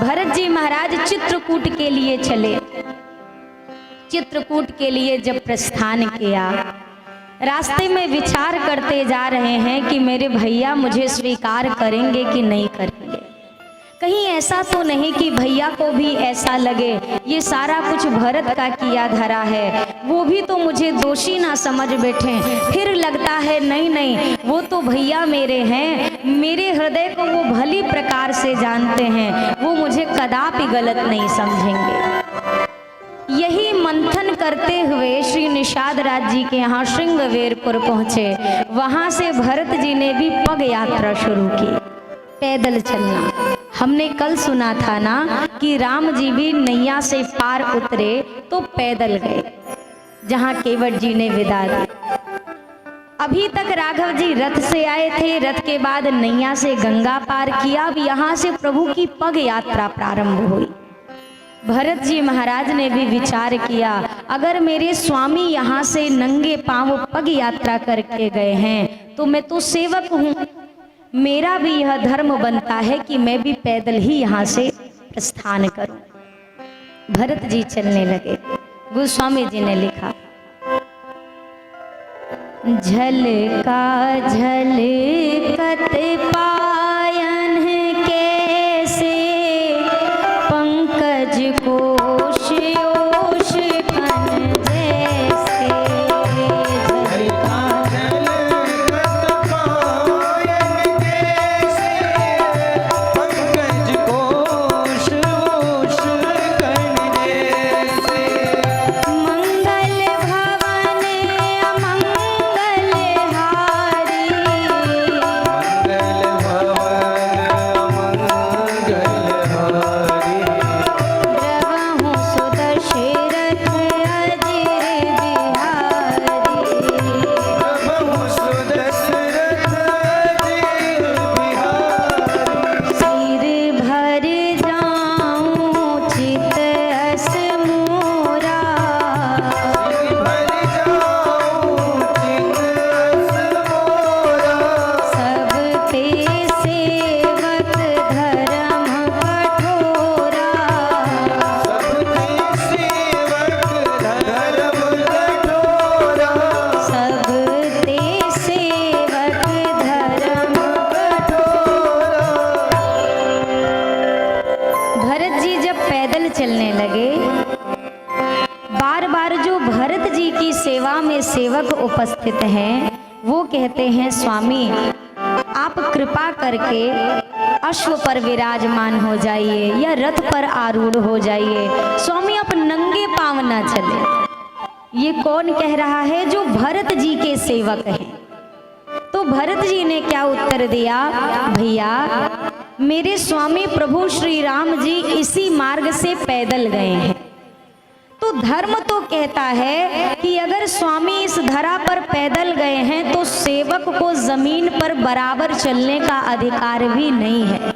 भरत जी महाराज चित्रकूट के लिए चले। चित्रकूट के लिए जब प्रस्थान किया, रास्ते में विचार करते जा रहे हैं कि मेरे भैया मुझे स्वीकार करेंगे कि नहीं करेंगे। कहीं ऐसा तो नहीं कि भैया को भी ऐसा लगे ये सारा कुछ भरत का किया धरा है, वो भी तो मुझे दोषी ना समझ बैठे। फिर लगता है नहीं नहीं, वो तो भैया मेरे हैं, मेरे हृदय को वो भली प्रकार से जानते हैं, वो मुझे कदापि गलत नहीं समझेंगे। यही मंथन करते हुए श्री निषाद राज जी के यहाँ श्रृंगवेरपुर पहुँचे। वहाँ से भरत जी ने भी पग यात्रा शुरू की, पैदल चलना। हमने कल सुना था ना कि राम जी भी नैया से पार उतरे तो पैदल गए, जहाँ केवट जी ने विदा दी। अभी तक राघव जी रथ से आए थे, रथ के बाद नैया से गंगा पार किया, अब यहाँ से प्रभु की पग यात्रा प्रारंभ हुई। भरत जी महाराज ने भी विचार किया, अगर मेरे स्वामी यहाँ से नंगे पांव पग यात्रा करके गए हैं तो मैं तो सेवक हूँ, मेरा भी यह धर्म बनता है कि मैं भी पैदल ही यहाँ से प्रस्थान करूं। भरत जी चलने लगे। गोस्वामी जी ने लिखा, झलका झलकत पायन कैसे पंकज कोश ओश कन जैसे। चलने लगे, बार बार जो भरत जी की सेवा में सेवक उपस्थित हैं वो कहते हैं, स्वामी आप कृपा करके अश्व पर विराजमान हो जाइए या रथ पर आरूढ़ हो जाइए, स्वामी आप नंगे पांव ना चले। ये कौन कह रहा है? जो भरत जी के सेवक हैं। तो भरत जी ने क्या उत्तर दिया, भैया मेरे स्वामी प्रभु श्री राम जी इसी मार्ग से पैदल गए हैं, तो धर्म तो कहता है कि अगर स्वामी इस धरा पर पैदल गए हैं तो सेवक को जमीन पर बराबर चलने का अधिकार भी नहीं है।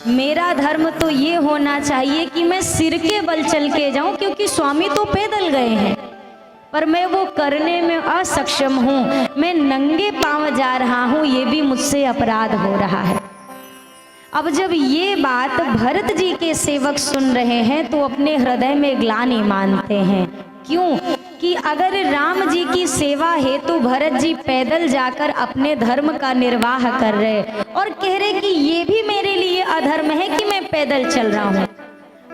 मेरा धर्म तो ये होना चाहिए कि मैं सिर के बल चल के जाऊं, क्योंकि स्वामी तो पैदल गए हैं पर मैं वो करने में असक्षम हूं, मैं नंगे पांव जा रहा हूं, ये भी मुझसे अपराध हो रहा है। अब जब ये बात भरत जी के सेवक सुन रहे हैं तो अपने हृदय में ग्लानि मानते हैं। क्यों? कि अगर राम जी की सेवा हेतु तो भरत जी पैदल जाकर अपने धर्म का निर्वाह कर रहे और कह रहे कि ये भी मेरे लिए अधर्म है कि मैं पैदल चल रहा हूँ,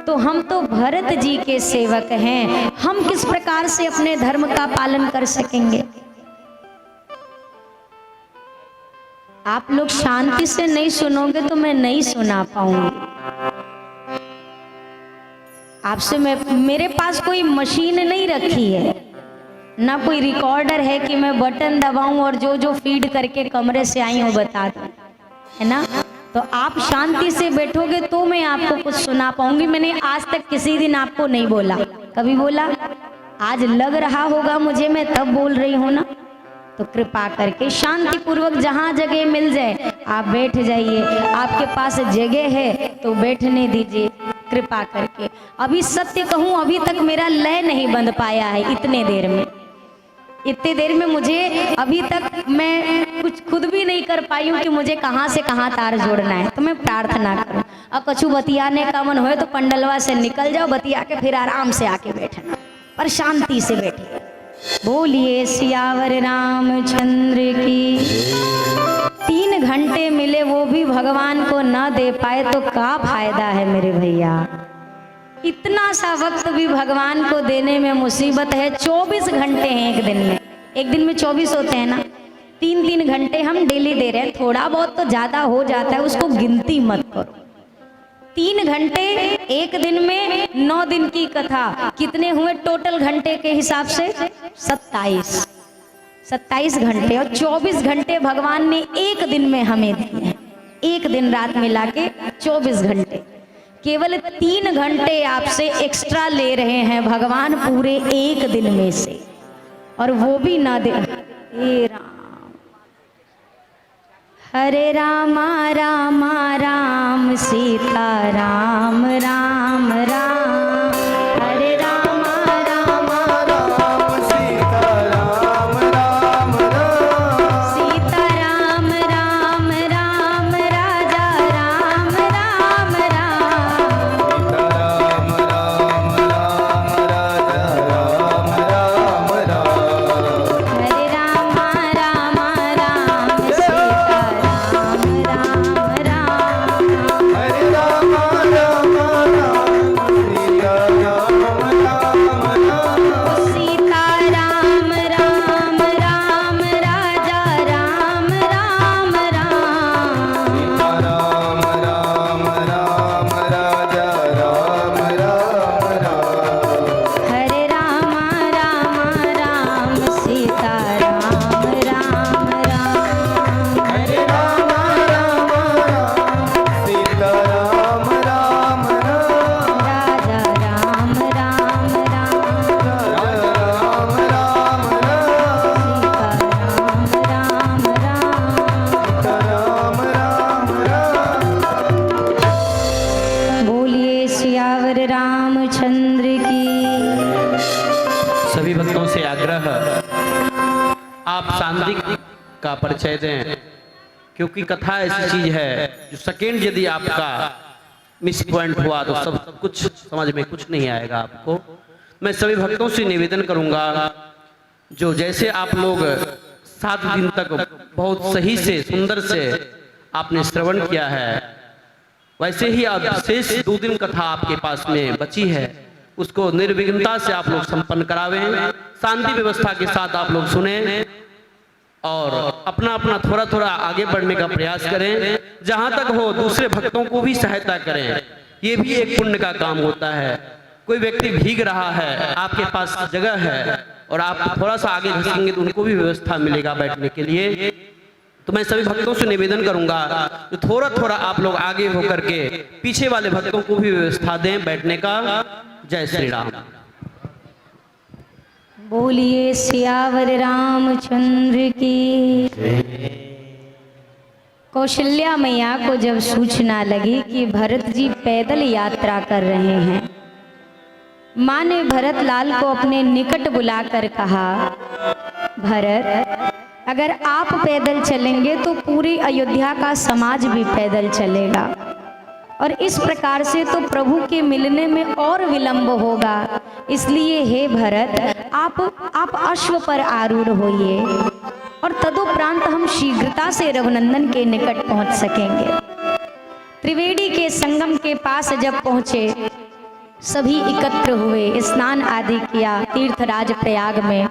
तो हम तो भरत जी के सेवक हैं, हम किस प्रकार से अपने धर्म का पालन कर सकेंगे? आप लोग शांति से नहीं सुनोगे तो मैं नहीं सुना पाऊंगी आपसे। मेरे पास कोई मशीन नहीं रखी है, ना कोई रिकॉर्डर है कि मैं बटन दबाऊं और जो जो फीड करके कमरे से आई हूं बता दूं, है ना? तो आप शांति से बैठोगे तो मैं आपको कुछ सुना पाऊंगी। मैंने आज तक किसी दिन आपको नहीं बोला, कभी बोला? आज लग रहा होगा मुझे मैं तब बोल रही हूं ना। तो कृपा करके शांति पूर्वक जहां जगह मिल जाए आप बैठ जाइए, आपके पास जगह है तो बैठने दीजिए कृपा करके। अभी सत्य कहूं, अभी तक मेरा लय नहीं बंध पाया है। इतने देर में मुझे अभी तक मैं कुछ खुद भी नहीं कर पाई हूँ कि मुझे कहाँ से कहाँ तार जोड़ना है। तो मैं प्रार्थना करूँ और कछु बतियाने का मन होए तो पंडलवा से निकल जाओ, बतिया के फिर आराम से आके बैठना, पर शांति से बैठिए। बोलिए सियावर रामचंद्र की। 3 घंटे मिले वो भी भगवान को ना दे पाए तो क्या फायदा है मेरे भैया। इतना सा वक्त भी भगवान को देने में मुसीबत है। 24 घंटे हैं एक दिन में 24 होते हैं ना, 3-3 घंटे हम डेली दे रहे हैं। थोड़ा बहुत तो ज्यादा हो जाता है, उसको गिनती मत करो। 3 घंटे एक दिन में, 9 दिन की कथा, कितने हुए टोटल घंटे के हिसाब से? 27 घंटे। और 24 घंटे भगवान ने एक दिन में हमें दिए हैं, एक दिन रात मिला के 24 घंटे। केवल 3 घंटे आपसे एक्स्ट्रा ले रहे हैं भगवान पूरे एक दिन में से, और वो भी ना दे। हे राम, हरे रामा रामा राम सीता राम राम राम, हरे रामा रामा राम सीता राम राम राम, सीता राम राम राम राजा राम राम राम, राम राम राम राजा राम राम राम, हरे रामा रामा राम सीता रामचंद्र की। सभी भक्तों से आग्रह, आप शांति का परिचय दें, क्योंकि कथा ऐसी चीज है जो सेकेंड यदि आपका मिस पॉइंट हुआ तो सब कुछ समझ में कुछ नहीं आएगा आपको। मैं सभी भक्तों से निवेदन करूंगा, जो जैसे आप लोग 7 दिन तक बहुत सही से सुंदर से आपने श्रवण किया है, वैसे ही अब शेष 2 दिन कथा आपके पास में बची है, उसको निर्विघ्नता से आप लोग संपन्न करावें, शांति व्यवस्था के साथ आप लोग सुने और अपना अपना थोड़ा थोड़ा आगे बढ़ने का प्रयास करें। जहां तक हो दूसरे भक्तों को भी सहायता करें, ये भी एक पुण्य का काम होता है। कोई व्यक्ति भीग रहा है, आपके पास जगह है और आप थोड़ा सा आगे घसेंगे तो उनको भी व्यवस्था मिलेगा बैठने के लिए। तो मैं सभी भक्तों से निवेदन करूंगा तो थोड़ा थोड़ा आप लोग आगे होकर के पीछे वाले भक्तों को भी व्यवस्था दें बैठने का। जय श्री राम। बोलिए सियावर रामचंद्र की। कौशल्या मैया को जब सूचना लगी कि भरत जी पैदल यात्रा कर रहे हैं, माँ ने भरत लाल को अपने निकट बुलाकर कहा, भरत, अगर आप पैदल चलेंगे तो पूरी अयोध्या का समाज भी पैदल चलेगा और इस प्रकार से तो प्रभु के मिलने में और विलंब होगा। इसलिए हे भरत, आप अश्व पर आरूढ़ होइए और तदुपरांत हम शीघ्रता से रघुनंदन के निकट पहुंच सकेंगे। त्रिवेणी के संगम के पास जब पहुंचे, सभी एकत्र हुए, स्नान आदि किया तीर्थराज प्रयाग में।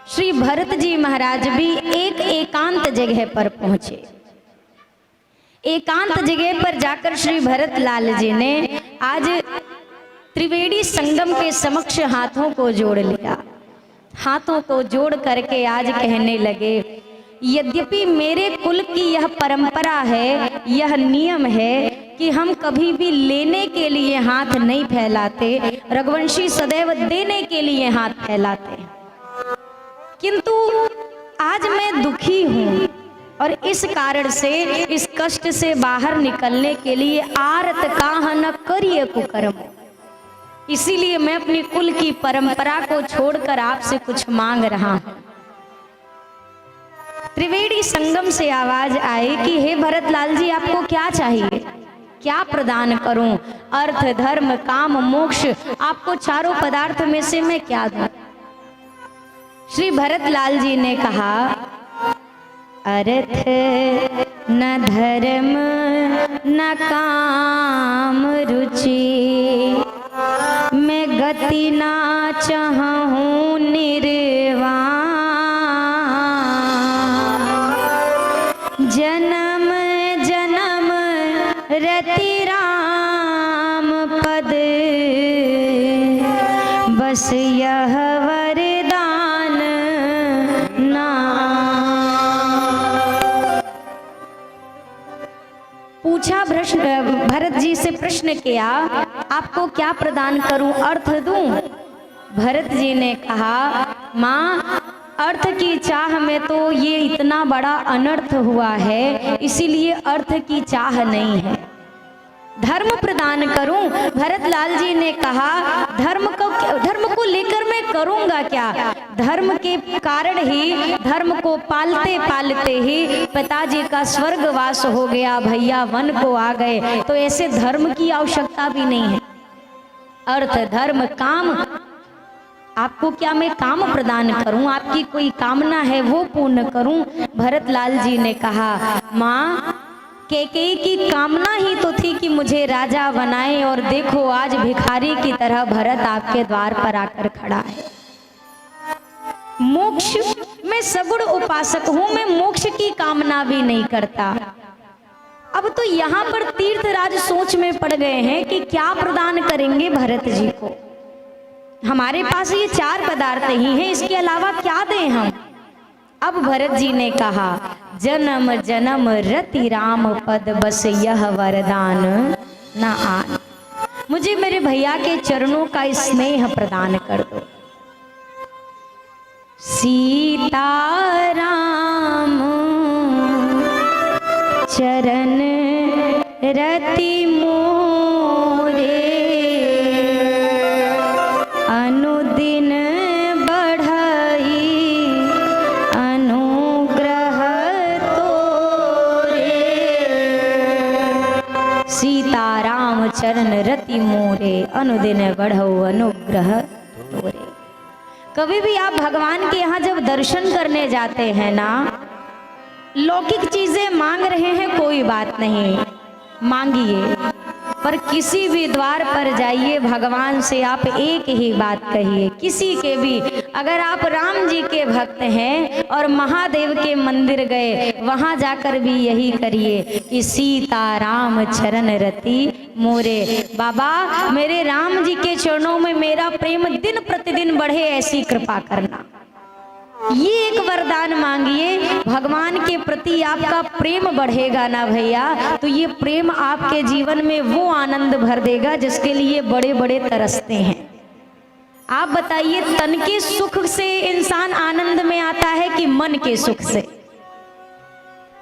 श्री भरत जी महाराज भी एक एकांत जगह पर पहुंचे। एकांत जगह पर जाकर श्री भरत लाल जी ने आज त्रिवेणी संगम के समक्ष हाथों को जोड़ लिया। हाथों को जोड़ करके आज कहने लगे, यद्यपि मेरे कुल की यह परंपरा है, यह नियम है कि हम कभी भी लेने के लिए हाथ नहीं फैलाते, रघुवंशी सदैव देने के लिए हाथ फैलाते हैं। किंतु आज मैं दुखी हूँ और इस कारण से, इस कष्ट से बाहर निकलने के लिए आरत काह न करिए कुकर्म, इसीलिए मैं अपनी कुल की परंपरा को छोड़कर आपसे कुछ मांग रहा हूं। त्रिवेणी संगम से आवाज आई कि हे भरत लाल जी, आपको क्या चाहिए? क्या प्रदान करूं? अर्थ, धर्म, काम, मोक्ष, आपको चारों पदार्थ में से मैं क्या दूं? श्री भरतलाल जी ने कहा, अर्थ न धर्म न काम रुचि, मैं गति ना चाहूं निर्वाण, जन्म जन्म रति राम पद, बस यह वरदान ना। पूछा भरत जी से प्रश्न किया, आपको क्या प्रदान करूं, अर्थ दूं? भरत जी ने कहा, माँ अर्थ की चाह में तो ये इतना बड़ा अनर्थ हुआ है, इसीलिए अर्थ की चाह नहीं है। धर्म प्रदान करूं? भरतलाल जी ने कहा, धर्म को लेकर मैं करूंगा क्या? धर्म के कारण ही, धर्म को पालते पालते ही पिताजी का स्वर्गवास हो गया, भैया वन को आ गए, तो ऐसे धर्म की आवश्यकता भी नहीं है। अर्थ, धर्म, काम, आपको क्या मैं काम प्रदान करूं? आपकी कोई कामना है वो पूर्ण करूं? भरतलाल जी ने कहा, माँ कैकेयी की कामना ही तो थी कि मुझे राजा बनाए, और देखो आज भिखारी की तरह भरत आपके द्वार पर आकर खड़ा है। मोक्ष, मैं सगुण उपासक हूं, मैं मोक्ष की कामना भी नहीं करता। अब तो यहाँ पर तीर्थराज सोच में पड़ गए हैं कि क्या प्रदान करेंगे भरत जी को। हमारे पास ये चार पदार्थ ही हैं, इसके अलावा क्या दें हम? अब भरत जी ने कहा, जन्म जन्म रति राम पद, बस यह वरदान न आन, मुझे मेरे भैया के चरणों का स्नेह प्रदान कर दो। सीता राम चरण रति मोरे, अनुदिन बढ़ई अनुग्रह तोरे। सीताराम चरण रति मोरे, अनुदिन बढ़ऊ अनुग्रह तोरे। कभी भी आप भगवान के यहाँ जब दर्शन करने जाते हैं ना, लौकिक चीजें मांग रहे हैं, कोई बात नहीं, मांगिए, पर किसी भी द्वार पर जाइए, भगवान से आप एक ही बात कहिए, किसी के भी। अगर आप राम जी के भक्त हैं और महादेव के मंदिर गए, वहां जाकर भी यही करिए कि सीता राम चरण रति मोरे। बाबा मेरे राम जी के चरणों में मेरा प्रेम दिन प्रतिदिन बढ़े, ऐसी कृपा करना। ये एक वरदान मांगिए, भगवान के प्रति आपका प्रेम बढ़ेगा ना भैया, तो ये प्रेम आपके जीवन में वो आनंद भर देगा जिसके लिए बड़े बड़े तरसते हैं। आप बताइए, तन के सुख से इंसान आनंद में आता है कि मन के सुख से?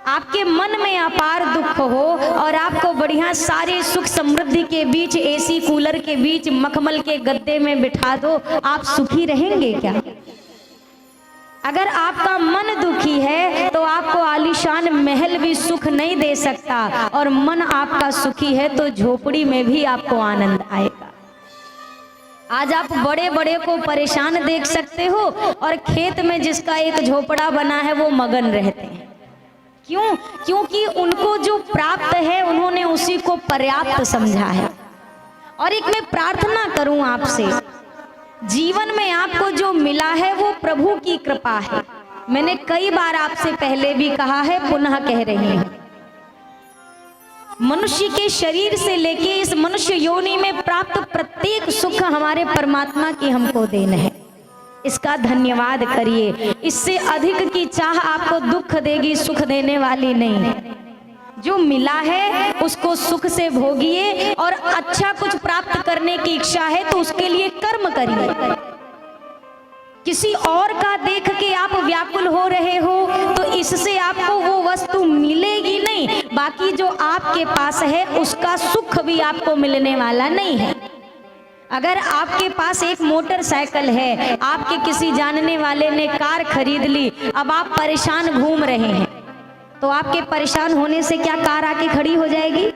आपके मन में अपार दुख हो और आपको बढ़िया सारे सुख समृद्धि के बीच, एसी कूलर के बीच, मखमल के गद्दे में बिठा दो, आप सुखी रहेंगे क्या? अगर आपका मन दुखी है तो आपको आलीशान महल भी सुख नहीं दे सकता, और मन आपका सुखी है तो झोपड़ी में भी आपको आनंद आएगा। आज आप बड़े बड़े को परेशान देख सकते हो, और खेत में जिसका एक झोपड़ा बना है वो मगन रहते हैं। क्यों? क्योंकि उनको जो प्राप्त है उन्होंने उसी को पर्याप्त समझा है। और एक मैं प्रार्थना करूं आपसे, जीवन में आपको जो मिला है वो प्रभु की कृपा है। मैंने कई बार आपसे पहले भी कहा है, पुनः कह रही हूं, मनुष्य के शरीर से लेके इस मनुष्य योनि में प्राप्त प्रत्येक सुख हमारे परमात्मा की हमको देन है। इसका धन्यवाद करिए। इससे अधिक की चाह आपको दुख देगी, सुख देने वाली नहीं। जो मिला है उसको सुख से भोगिए, और अच्छा कुछ प्राप्त करने की इच्छा है तो उसके लिए कर्म करिए। किसी और का देख के आप व्याकुल हो रहे हो तो इससे आपको वो वस्तु मिलेगी नहीं, बाकी जो आपके पास है उसका सुख भी आपको मिलने वाला नहीं है। अगर आपके पास एक मोटरसाइकिल है, आपके किसी जानने वाले ने कार खरीद ली, अब आप परेशान घूम रहे हैं, तो आपके परेशान होने से क्या कार आके खड़ी हो जाएगी?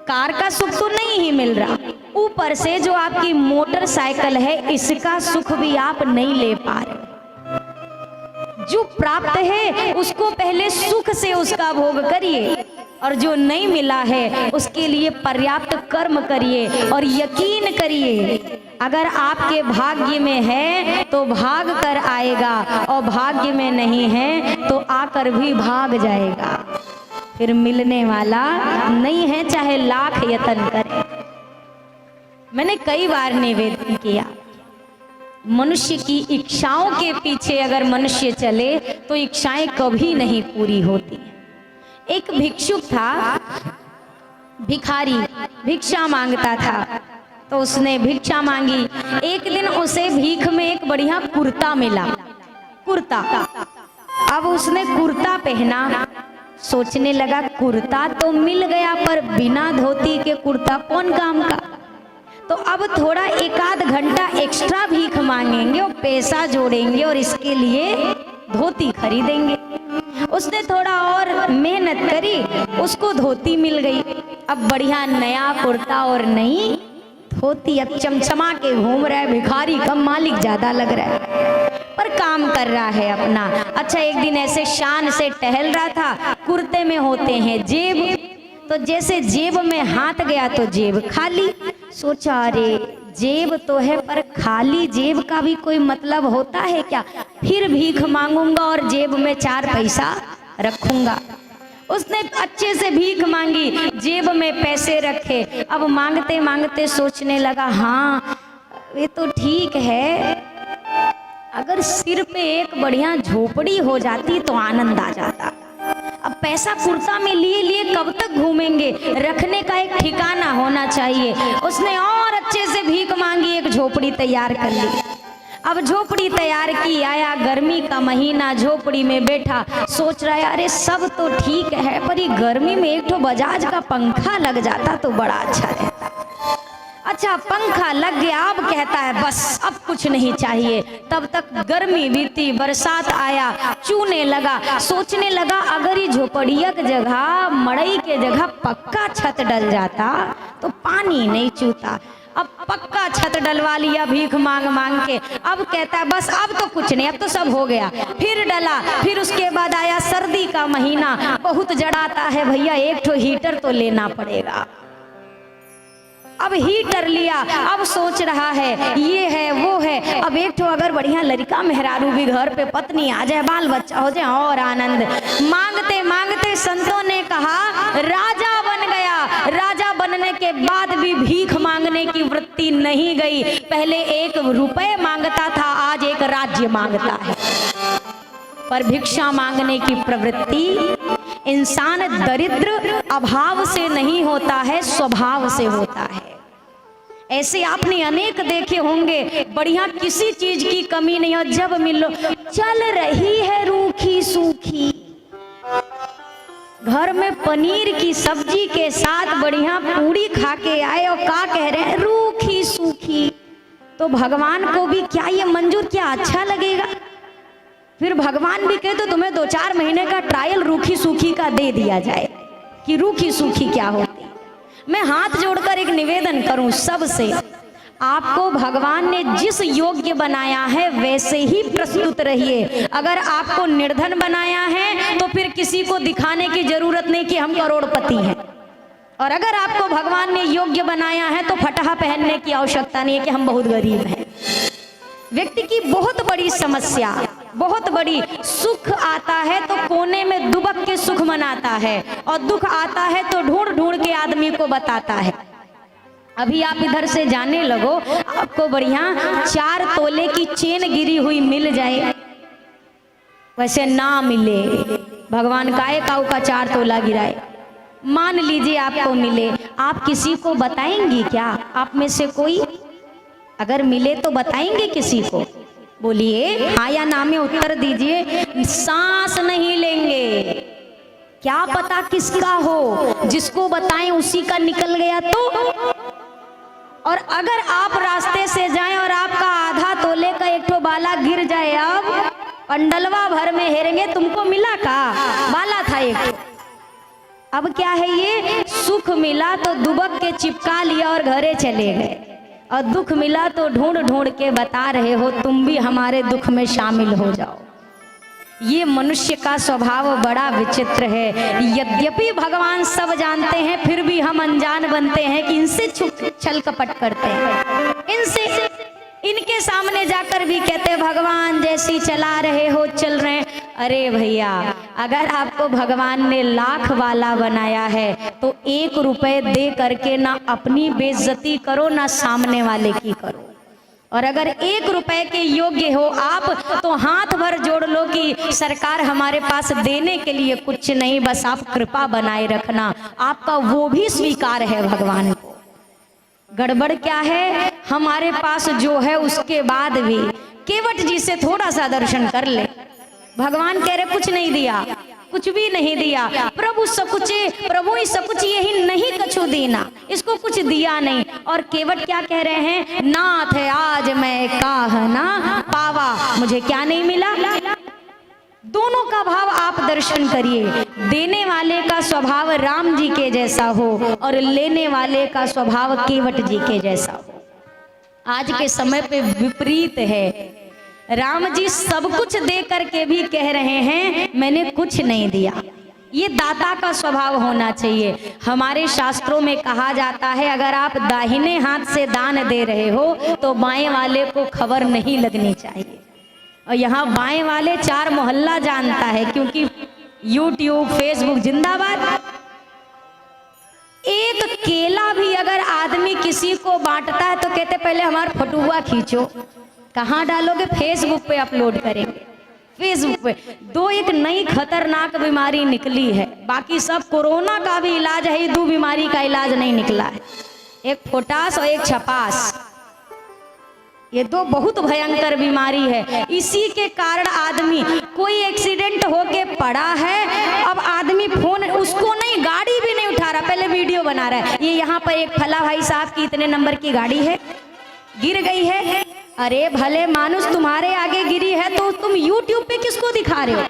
कार का सुख तो नहीं ही मिल रहा, ऊपर से जो आपकी मोटरसाइकिल है इसका सुख भी आप नहीं ले पा रहे। जो प्राप्त है उसको पहले सुख से उसका भोग करिए, और जो नहीं मिला है उसके लिए पर्याप्त कर्म करिए। और यकीन करिए, अगर आपके भाग्य में है तो भाग कर आएगा, और भाग्य में नहीं है तो आकर भी भाग जाएगा, फिर मिलने वाला नहीं है, चाहे लाख यत्न करे। मैंने कई बार निवेदन किया, मनुष्य की इच्छाओं के पीछे अगर मनुष्य चले तो इच्छाएं कभी नहीं पूरी होती। एक भिक्षुक था, भिखारी भिक्षा मांगता था, तो उसने भिक्षा मांगी। एक दिन उसे भीख में एक बढ़िया कुर्ता मिला, कुर्ता। अब उसने कुर्ता पहना, सोचने लगा कुर्ता तो मिल गया, पर बिना धोती के कुर्ता कौन काम का। तो अब थोड़ा एक आध घंटा एक्स्ट्रा भीख मांगेंगे और पैसा जोड़ेंगे और इसके लिए धोती खरीदेंगे। उसने थोड़ा और मेहनत करी, उसको धोती मिल गई। अब बढ़िया नया कुर्ता और नई धोती, अब चमचमा के घूम रहा है। भिखारी कम, मालिक ज्यादा लग रहा है, पर काम कर रहा है अपना। अच्छा, एक दिन ऐसे शान से टहल रहा था। कुर्ते में होते हैं जेब, तो जैसे जेब में हाथ गया तो जेब खाली। सोचा अरे जेब तो है पर खाली जेब का भी कोई मतलब होता है क्या, फिर भीख मांगूंगा और जेब में 4 पैसा रखूंगा। उसने अच्छे से भीख मांगी, जेब में पैसे रखे। अब मांगते मांगते सोचने लगा, हाँ ये तो ठीक है, अगर सिर पे एक बढ़िया झोपड़ी हो जाती तो आनंद आ जाता। अब पैसा कुर्ता में लिए लिए कब तक घूमेंगे, रखने का एक ठिकाना होना चाहिए। उसने और अच्छे से भीख मांगी, एक झोपड़ी तैयार कर ली। अब झोपड़ी तैयार की, आया गर्मी का महीना, झोपड़ी में बैठा, सोच रहा है अरे सब तो ठीक है, पर ये गर्मी में एक तो बजाज का पंखा लग जाता तो बड़ा अच्छा रहता। अच्छा, पंखा लग गया, अब कहता है बस अब कुछ नहीं चाहिए। तब तक गर्मी बीती, बरसात आया, चूने लगा। सोचने लगा अगर ये झोपड़िया की जगह, मड़ई के जगह पक्का छत डल जाता तो पानी नहीं चूता। अब पक्का छत डलवा लिया भीख मांग मांग के। अब कहता है बस अब तो कुछ नहीं, अब तो सब हो गया। फिर डला, फिर उसके बाद आया सर्दी का महीना, बहुत जड़ाता है भैया, एक ठो हीटर तो लेना पड़ेगा। अब हीटर लिया, अब सोच रहा है ये है वो है, अब एक तो अगर बढ़िया लड़का मेहरारू भी घर पे, पत्नी आ जाए, बाल बच्चा हो जाए और आनंद। मांगते मांगते संतों ने कहा राजा बन गया। राजा बनने के बाद भी भीख मांगने की वृत्ति नहीं गई। पहले 1 रुपए मांगता था, आज 1 राज्य मांगता है। पर भिक्षा मांगने की प्रवृत्ति इंसान दरिद्र अभाव से नहीं होता है, स्वभाव से होता है। ऐसे आपने अनेक देखे होंगे, बढ़िया किसी चीज की कमी नहीं हो, जब मिलो चल रही है रूखी सूखी। घर में पनीर की सब्जी के साथ बढ़िया पूरी खा के आए और क्या कह रहे हैं, रूखी सूखी। तो भगवान को भी क्या ये मंजूर, क्या अच्छा लगेगा? फिर भगवान भी कहे तो तुम्हें 2-4 महीने का ट्रायल रूखी सूखी का दे दिया जाए कि रूखी सूखी क्या होती। मैं हाथ जोड़कर एक निवेदन करूं सबसे, आपको भगवान ने जिस योग्य बनाया है वैसे ही प्रस्तुत रहिए। अगर आपको निर्धन बनाया है तो फिर किसी को दिखाने की जरूरत नहीं कि हम करोड़पति हैं, और अगर आपको भगवान ने योग्य बनाया है तो फटाहा पहनने की आवश्यकता नहीं है कि हम बहुत गरीब हैं। व्यक्ति की बहुत बड़ी समस्या, बहुत बड़ी, सुख आता है तो कोने में दुबक के सुख मनाता है, और दुख आता है तो ढूंढ ढूंढ के आदमी को बताता है। अभी आप इधर से जाने लगो, आपको बढ़िया 4 तोले की चेन गिरी हुई मिल जाए, वैसे ना मिले, भगवान काहे काऊ का 4 तोला गिराए। मान लीजिए आपको मिले, आप किसी को बताएंगी क्या? आप में से कोई अगर मिले तो बताएंगे किसी को? बोलिए हाँ या ना में उत्तर दीजिए। सांस नहीं लेंगे, क्या पता किसका हो, जिसको बताएं उसी का निकल गया तो। और अगर आप रास्ते से जाएं और आपका आधा तोले का 1 ठो बाला गिर जाए, अब पंडलवा भर में हेरेंगे तुमको मिला का बाला था 1। अब क्या है, ये सुख मिला तो दुबक के चिपका लिया और घरे चले गए, और दुख मिला तो ढूंढ ढूंढ के बता रहे हो तुम भी हमारे दुख में शामिल हो जाओ। ये मनुष्य का स्वभाव बड़ा विचित्र है। यद्यपि भगवान सब जानते हैं, फिर भी हम अनजान बनते हैं कि इनसे छल कपट करते हैं, इनके सामने जाकर भी कहते हैं भगवान जैसी चला रहे हो चल रहे हैं। अरे भैया, अगर आपको भगवान ने लाख वाला बनाया है तो 1 रुपए दे करके ना अपनी बेइज्जती करो ना सामने वाले की करो। और अगर 1 रुपए के योग्य हो आप तो हाथ भर जोड़ लो कि सरकार हमारे पास देने के लिए कुछ नहीं, बस आप कृपा बनाए रखना, आपका वो भी स्वीकार है भगवान को। गड़बड़ क्या है, हमारे पास जो है उसके बाद भी केवट जी से थोड़ा सा दर्शन कर ले। भगवान कह रहे कुछ नहीं दिया, कुछ भी नहीं दिया, प्रभु सब कुछ, प्रभु ही सब कुछ, यही नहीं कछु दीना, इसको कुछ दिया नहीं। और केवट क्या कह रहे हैं, नाथ है आज मैं काह ना पावा, मुझे क्या नहीं मिला। दोनों का भाव आप दर्शन करिए, देने वाले का स्वभाव राम जी के जैसा हो और लेने वाले का स्वभाव केवट जी के जैसा हो। आज के समय पे विपरीत है, राम जी सब कुछ दे करके भी कह रहे हैं मैंने कुछ नहीं दिया। ये दाता का स्वभाव होना चाहिए। हमारे शास्त्रों में कहा जाता है अगर आप दाहिने हाथ से दान दे रहे हो तो बाएं वाले को खबर नहीं लगनी चाहिए। और यहाँ बाएं वाले 4 मोहल्ला जानता है, क्योंकि यूट्यूब फेसबुक जिंदाबाद। एक केला भी अगर आदमी किसी को बांटता है तो कहते पहले हमारा फटुआ खींचो, कहाँ डालोगे, फेसबुक पे अपलोड करेंगे। फेसबुक पे एक नई खतरनाक बीमारी निकली है, बाकी सब कोरोना का भी इलाज है, 2 बीमारी का इलाज नहीं निकला है, एक पोटास और एक छपास। ये 2 बहुत भयंकर बीमारी है। इसी के कारण आदमी, कोई एक्सीडेंट होके पड़ा है, अब आदमी फोन उसको नहीं, गाड़ी भी नहीं उठा रहा, पहले वीडियो बना रहा है, ये यहाँ पर एक फला भाई साहब की इतने नंबर की गाड़ी है, गिर गई है। अरे भले मानुस तुम्हारे आगे गिरी है तो तुम YouTube पे किसको दिखा रहे हो,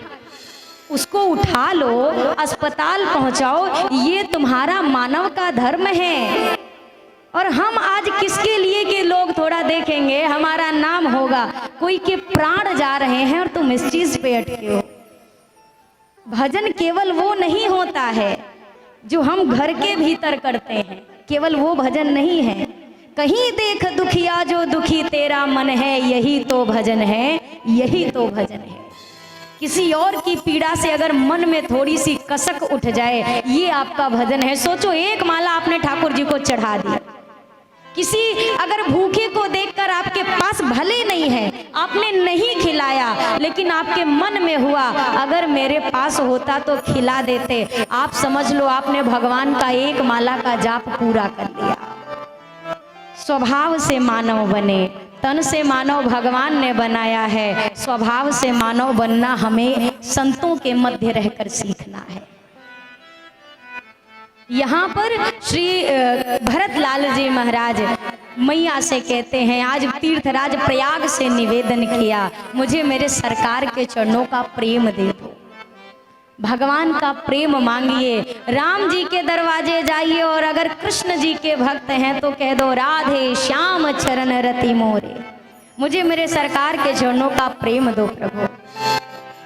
उसको उठा लो, अस्पताल पहुंचाओ, ये तुम्हारा मानव का धर्म है। और हम आज किसके लिए कि लोग थोड़ा देखेंगे, हमारा नाम होगा, कोई के प्राण जा रहे हैं और तुम इस चीज पे अटके हो। भजन केवल वो नहीं होता है जो हम घर के भीतर करते हैं, केवल वो भजन नहीं है। कहीं देख दुखिया जो दुखी तेरा मन है, यही तो भजन है, यही तो भजन है। किसी और की पीड़ा से अगर मन में थोड़ी सी कसक उठ जाए, ये आपका भजन है। सोचो, एक माला आपने ठाकुर जी को चढ़ा दी, किसी अगर भूखे को देखकर आपके पास भले नहीं है, आपने नहीं खिलाया, लेकिन आपके मन में हुआ अगर मेरे पास होता तो खिला देते, आप समझ लो आपने भगवान का एक माला का जाप पूरा कर लिया। स्वभाव से मानव बने, तन से मानव भगवान ने बनाया है, स्वभाव से मानव बनना हमें संतों के मध्य रहकर सीखना है। यहाँ पर श्री भरतलाल जी महाराज मैया से कहते हैं, आज तीर्थराज प्रयाग से निवेदन किया, मुझे मेरे सरकार के चरणों का प्रेम दे दो। भगवान का प्रेम मांगिए, राम जी के दरवाजे जाइए, और अगर कृष्ण जी के भक्त हैं तो कह दो राधे श्याम चरण रति मोरे, मुझे मेरे सरकार के चरणों का प्रेम दो प्रभु।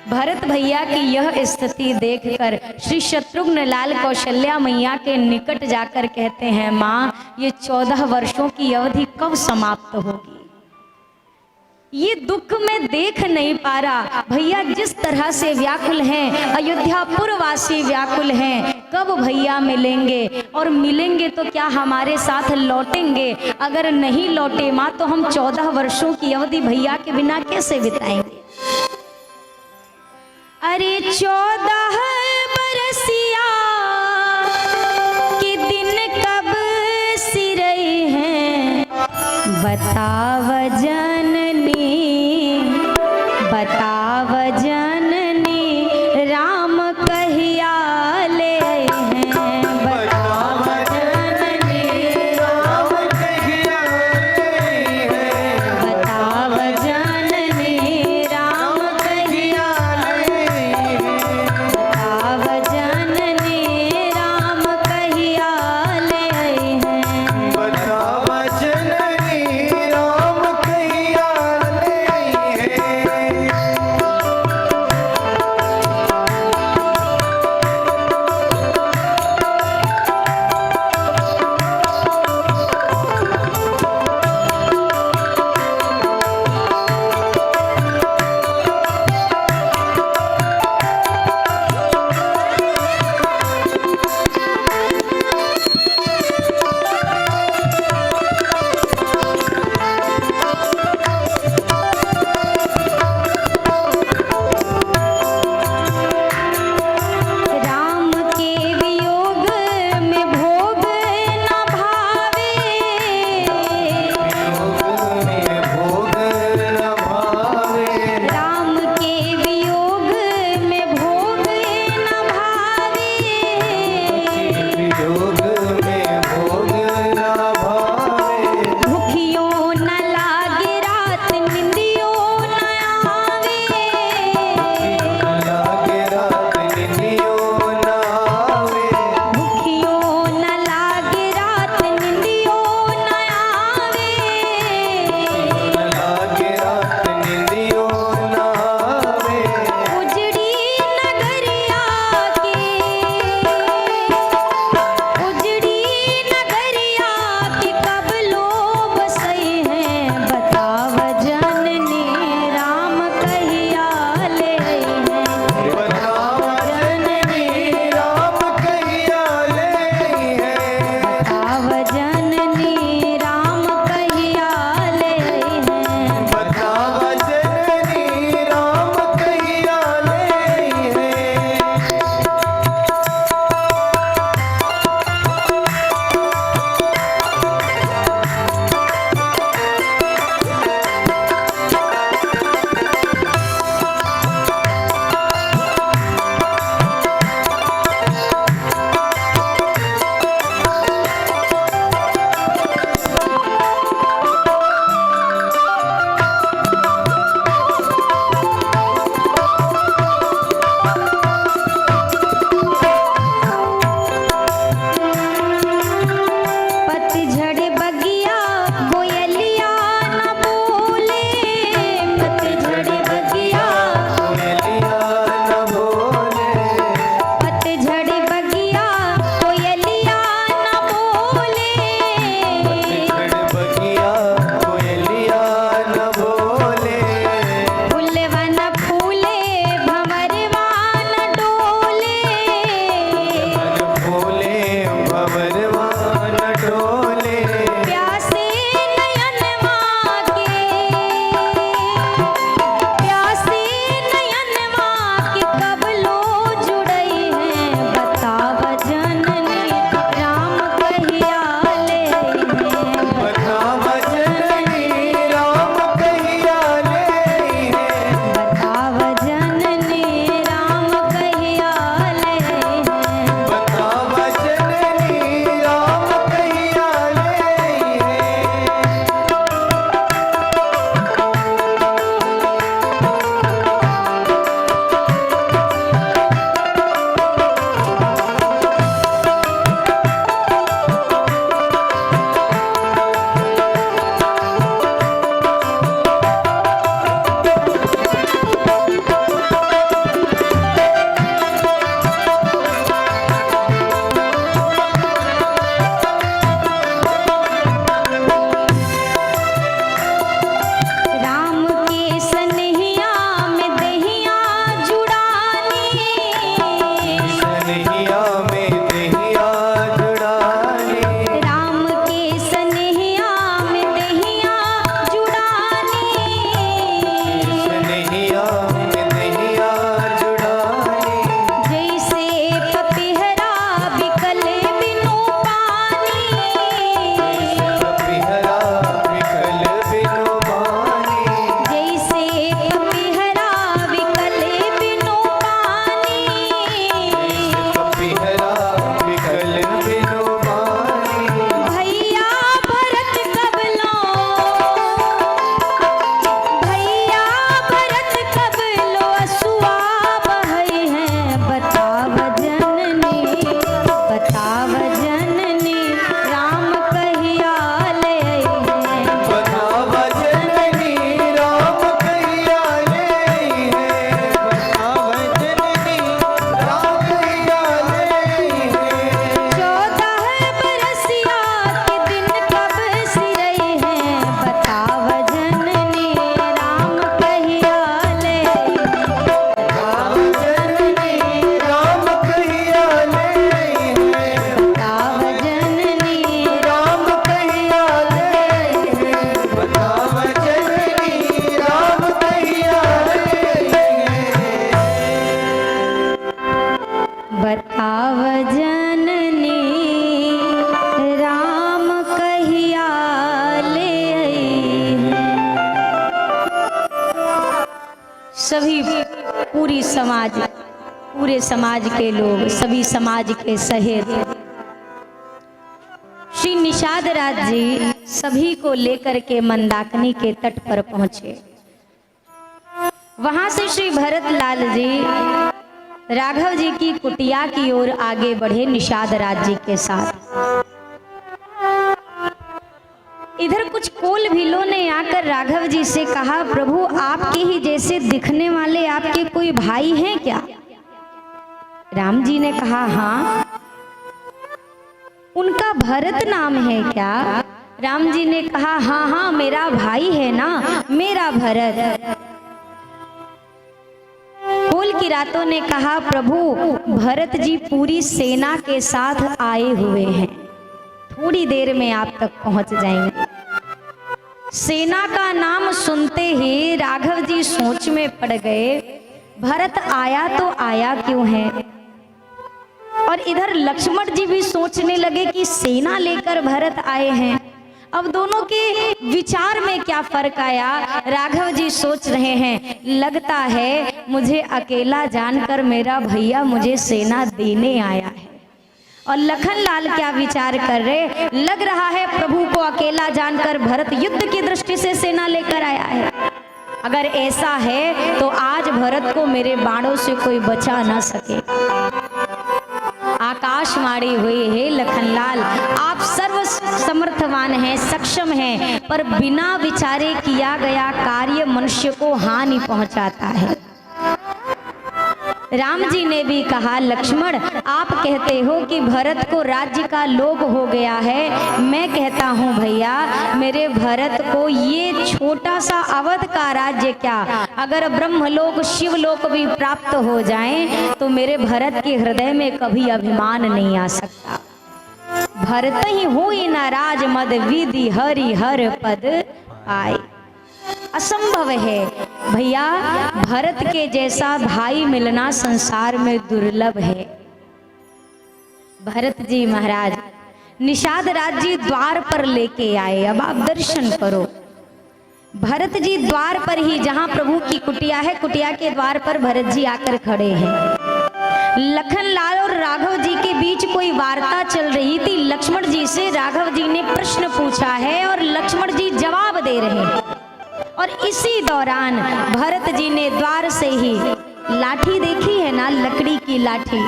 भरत भैया की यह स्थिति देखकर श्री शत्रुघ्न लाल कौशल्या मैया के निकट जाकर कहते हैं, माँ ये 14 वर्षों की अवधि कब समाप्त होगी, ये दुख में देख नहीं पा रहा। भैया जिस तरह से व्याकुल हैं, अयोध्यापुर वासी व्याकुल हैं, कब भैया मिलेंगे, और मिलेंगे तो क्या हमारे साथ लौटेंगे, अगर नहीं लौटे माँ तो हम 14 वर्षों की अवधि भैया के बिना कैसे बिताएंगे। अरे 14 बरसिया के दिन कब सिरई हैं, बताव जननी, बताव जननी, राम कहिया ले हैं, बताव जननी, राम कहिया ले हैं, बताव जननी, राम कहिया ले हैं, बताव जननी, राम सभी पूरे समाज के लोग, सभी समाज के सहित श्री निषाद राज जी सभी को लेकर के मंदाकिनी के तट पर पहुंचे। वहां से श्री भरत लाल जी राघव जी की कुटिया की ओर आगे बढ़े निषाद राज जी के साथ। इधर कुछ कोल भीलों ने आकर राघव जी से कहा, प्रभु आपके ही जैसे दिखने वाले आपके कोई भाई हैं क्या? राम जी ने कहा, हाँ। उनका भरत नाम है क्या? राम जी ने कहा, हाँ हाँ मेरा भाई है ना, मेरा भरत। कोल की रातों ने कहा, प्रभु भरत जी पूरी सेना के साथ आए हुए हैं, थोड़ी देर में आप तक पहुंच जाएंगे। सेना का नाम सुनते ही राघव जी सोच में पड़ गए, भरत आया तो आया क्यों है? और इधर लक्ष्मण जी भी सोचने लगे कि सेना लेकर भरत आए हैं। अब दोनों के विचार में क्या फर्क आया? राघव जी सोच रहे हैं, लगता है मुझे अकेला जानकर मेरा भैया मुझे सेना देने आया है। और लखन लाल क्या विचार कर रहे, लग रहा है प्रभु को अकेला जानकर भरत युद्ध की दृष्टि से सेना लेकर आया है। अगर ऐसा है तो आज भरत को मेरे बाणों से कोई बचा ना सके। आकाशवाणी हुई है, लखनलाल आप सर्व समर्थवान हैं, सक्षम हैं, पर बिना विचारे किया गया कार्य मनुष्य को हानि पहुंचाता है। राम जी ने भी कहा, लक्ष्मण आप कहते हो कि भरत को राज्य का लोभ हो गया है, मैं कहता हूँ भैया मेरे भरत को ये छोटा सा अवध का राज्य क्या, अगर ब्रह्मलोक शिवलोक भी प्राप्त हो जाएं तो मेरे भरत के हृदय में कभी अभिमान नहीं आ सकता। भरत ही हुई न राज मद विधि हरि हर पद आए। असंभव है भैया, भरत के जैसा भाई मिलना संसार में दुर्लभ है। भरत जी महाराज निषाद राज जी द्वार पर लेके आए। अब आप दर्शन करो, भरत जी द्वार पर ही, जहां प्रभु की कुटिया है, कुटिया के द्वार पर भरत जी आकर खड़े हैं। लखन लाल और राघव जी के बीच कोई वार्ता चल रही थी। लक्ष्मण जी से राघव जी ने प्रश्न पूछा है और लक्ष्मण जी जवाब दे रहे हैं। और इसी दौरान भरत जी ने द्वार से ही लाठी देखी है ना, लकड़ी की लाठी,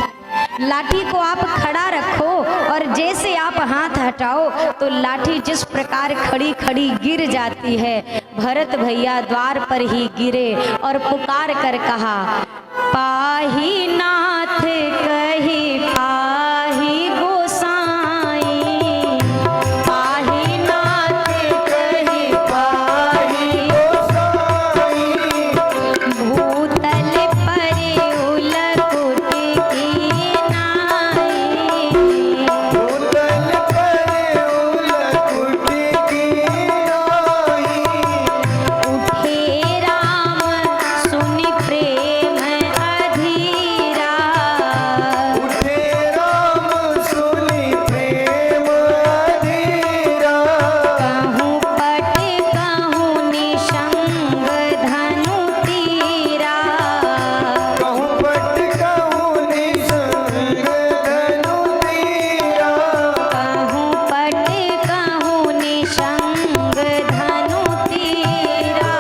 लाठी को आप खड़ा रखो और जैसे आप हाथ हटाओ तो लाठी जिस प्रकार खड़ी खड़ी गिर जाती है, भरत भैया द्वार पर ही गिरे और पुकार कर कहा, पाही नाथ कही पाही गोसाई, पाही नाथ कही पाही गोसाई, भूतल परे उलकुट की नाई, भूतल परे उलकुट की नाई, उठे राम सुनि प्रेम अधीरा, उठे राम सुनि प्रेम अधीरा, कहूँ पट कहूँ निशंग धनु तीरा, कहूँ पट कहूँ निशंग धनु तीरा, कहूँ पट कहूँ निशंग धनु तीरा।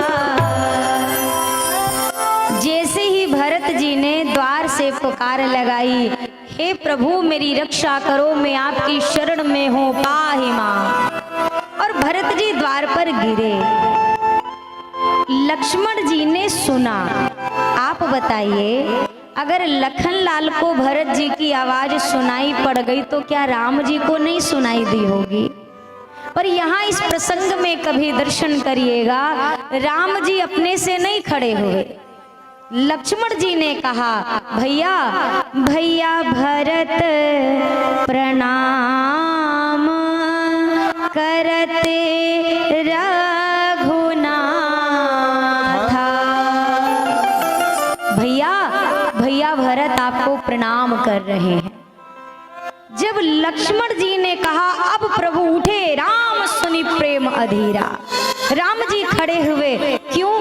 जैसे ही भरत जी ने द्वार से पुकार लगाई, हे प्रभु मेरी रक्षा करो, मैं आपकी शरण में हूँ, पाहि मां, और भरत जी द्वार पर गिरे। लक्ष्मण जी ने सुना। आप बताइए, अगर लखन लाल को भरत जी की आवाज सुनाई पड़ गई तो क्या राम जी को नहीं सुनाई दी होगी? पर यहाँ इस प्रसंग में कभी दर्शन करिएगा, राम जी अपने से नहीं खड़े हुए। लक्ष्मण जी ने कहा, भैया भैया भरत प्रणाम करते रघुनाथा, भैया भैया भरत आपको प्रणाम कर रहे हैं। जब लक्ष्मण जी ने कहा, अब प्रभु उठे राम सुनि प्रेम अधीरा, राम जी खड़े हुए। क्यों?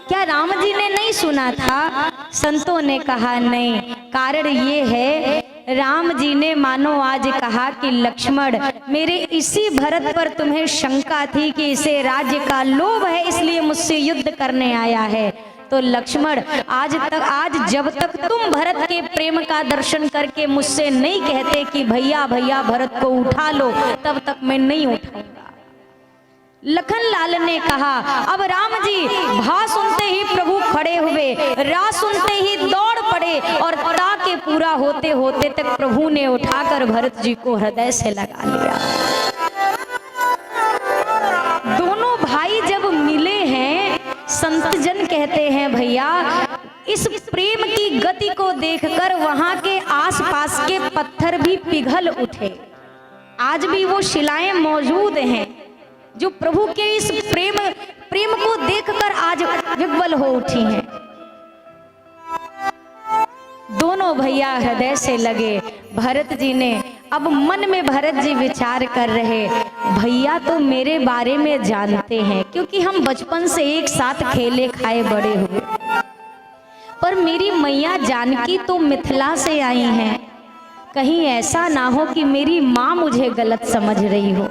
क्या राम जी ने नहीं नहीं सुना था? संतों ने कहा नहीं। कारण ये है, राम जी ने मानो आज कहा कि लक्ष्मण, मेरे इसी भरत पर तुम्हें शंका थी कि इसे राज्य का लोभ है, इसलिए मुझसे युद्ध करने आया है। तो लक्ष्मण, आज जब तक तुम भरत के प्रेम का दर्शन करके मुझसे नहीं कहते कि भैया भैया भरत को उठा लो, तब तक मैं नहीं उठाऊंगा। लखन लाल ने कहा, अब राम जी भा सुनते ही प्रभु खड़े हुए, रा सुनते ही दौड़ पड़े और ता के पूरा होते होते तक प्रभु ने उठाकर भरत जी को हृदय से लगा लिया। दोनों भाई जब मिले हैं, संत जन कहते हैं भैया, इस प्रेम की गति को देखकर वहां के आसपास के पत्थर भी पिघल उठे। आज भी वो शिलाएं मौजूद हैं जो प्रभु के इस प्रेम को देखकर आज विह्वल हो उठी हैं। दोनों भैया हृदय से लगे। भरत जी ने, अब मन में भरत जी विचार कर रहे, भैया तो मेरे बारे में जानते हैं क्योंकि हम बचपन से एक साथ खेले खाए बड़े हुए, पर मेरी मैया जानकी तो मिथिला से आई हैं, कहीं ऐसा ना हो कि मेरी माँ मुझे गलत समझ रही हो।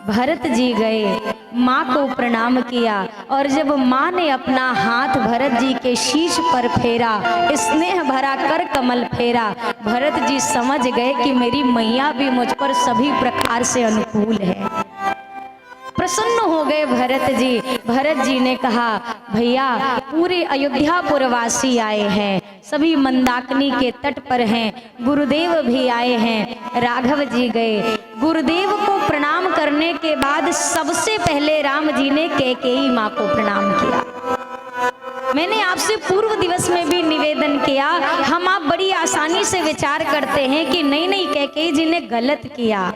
भरत जी गए, माँ को प्रणाम किया और जब माँ ने अपना हाथ भरत जी के शीश पर फेरा, स्नेह भरा कर कमल फेरा, भरत जी समझ गए कि मेरी मैया भी मुझ पर सभी प्रकार से अनुकूल है। प्रसन्न हो गए भरत जी। भरत जी ने कहा, भैया पूरे अयोध्यापुर वासी आए हैं, सभी मंदाकिनी के तट पर हैं, गुरुदेव भी आए हैं। राघव जी गए, गुरुदेव को प्रणाम करने के बाद सबसे पहले राम जी ने कैकेयी माँ को प्रणाम किया। मैंने आपसे पूर्व दिवस में भी निवेदन किया, हम आप बड़ी आसानी से विचार करते हैं कि नहीं कैकेयी जी ने गलत किया।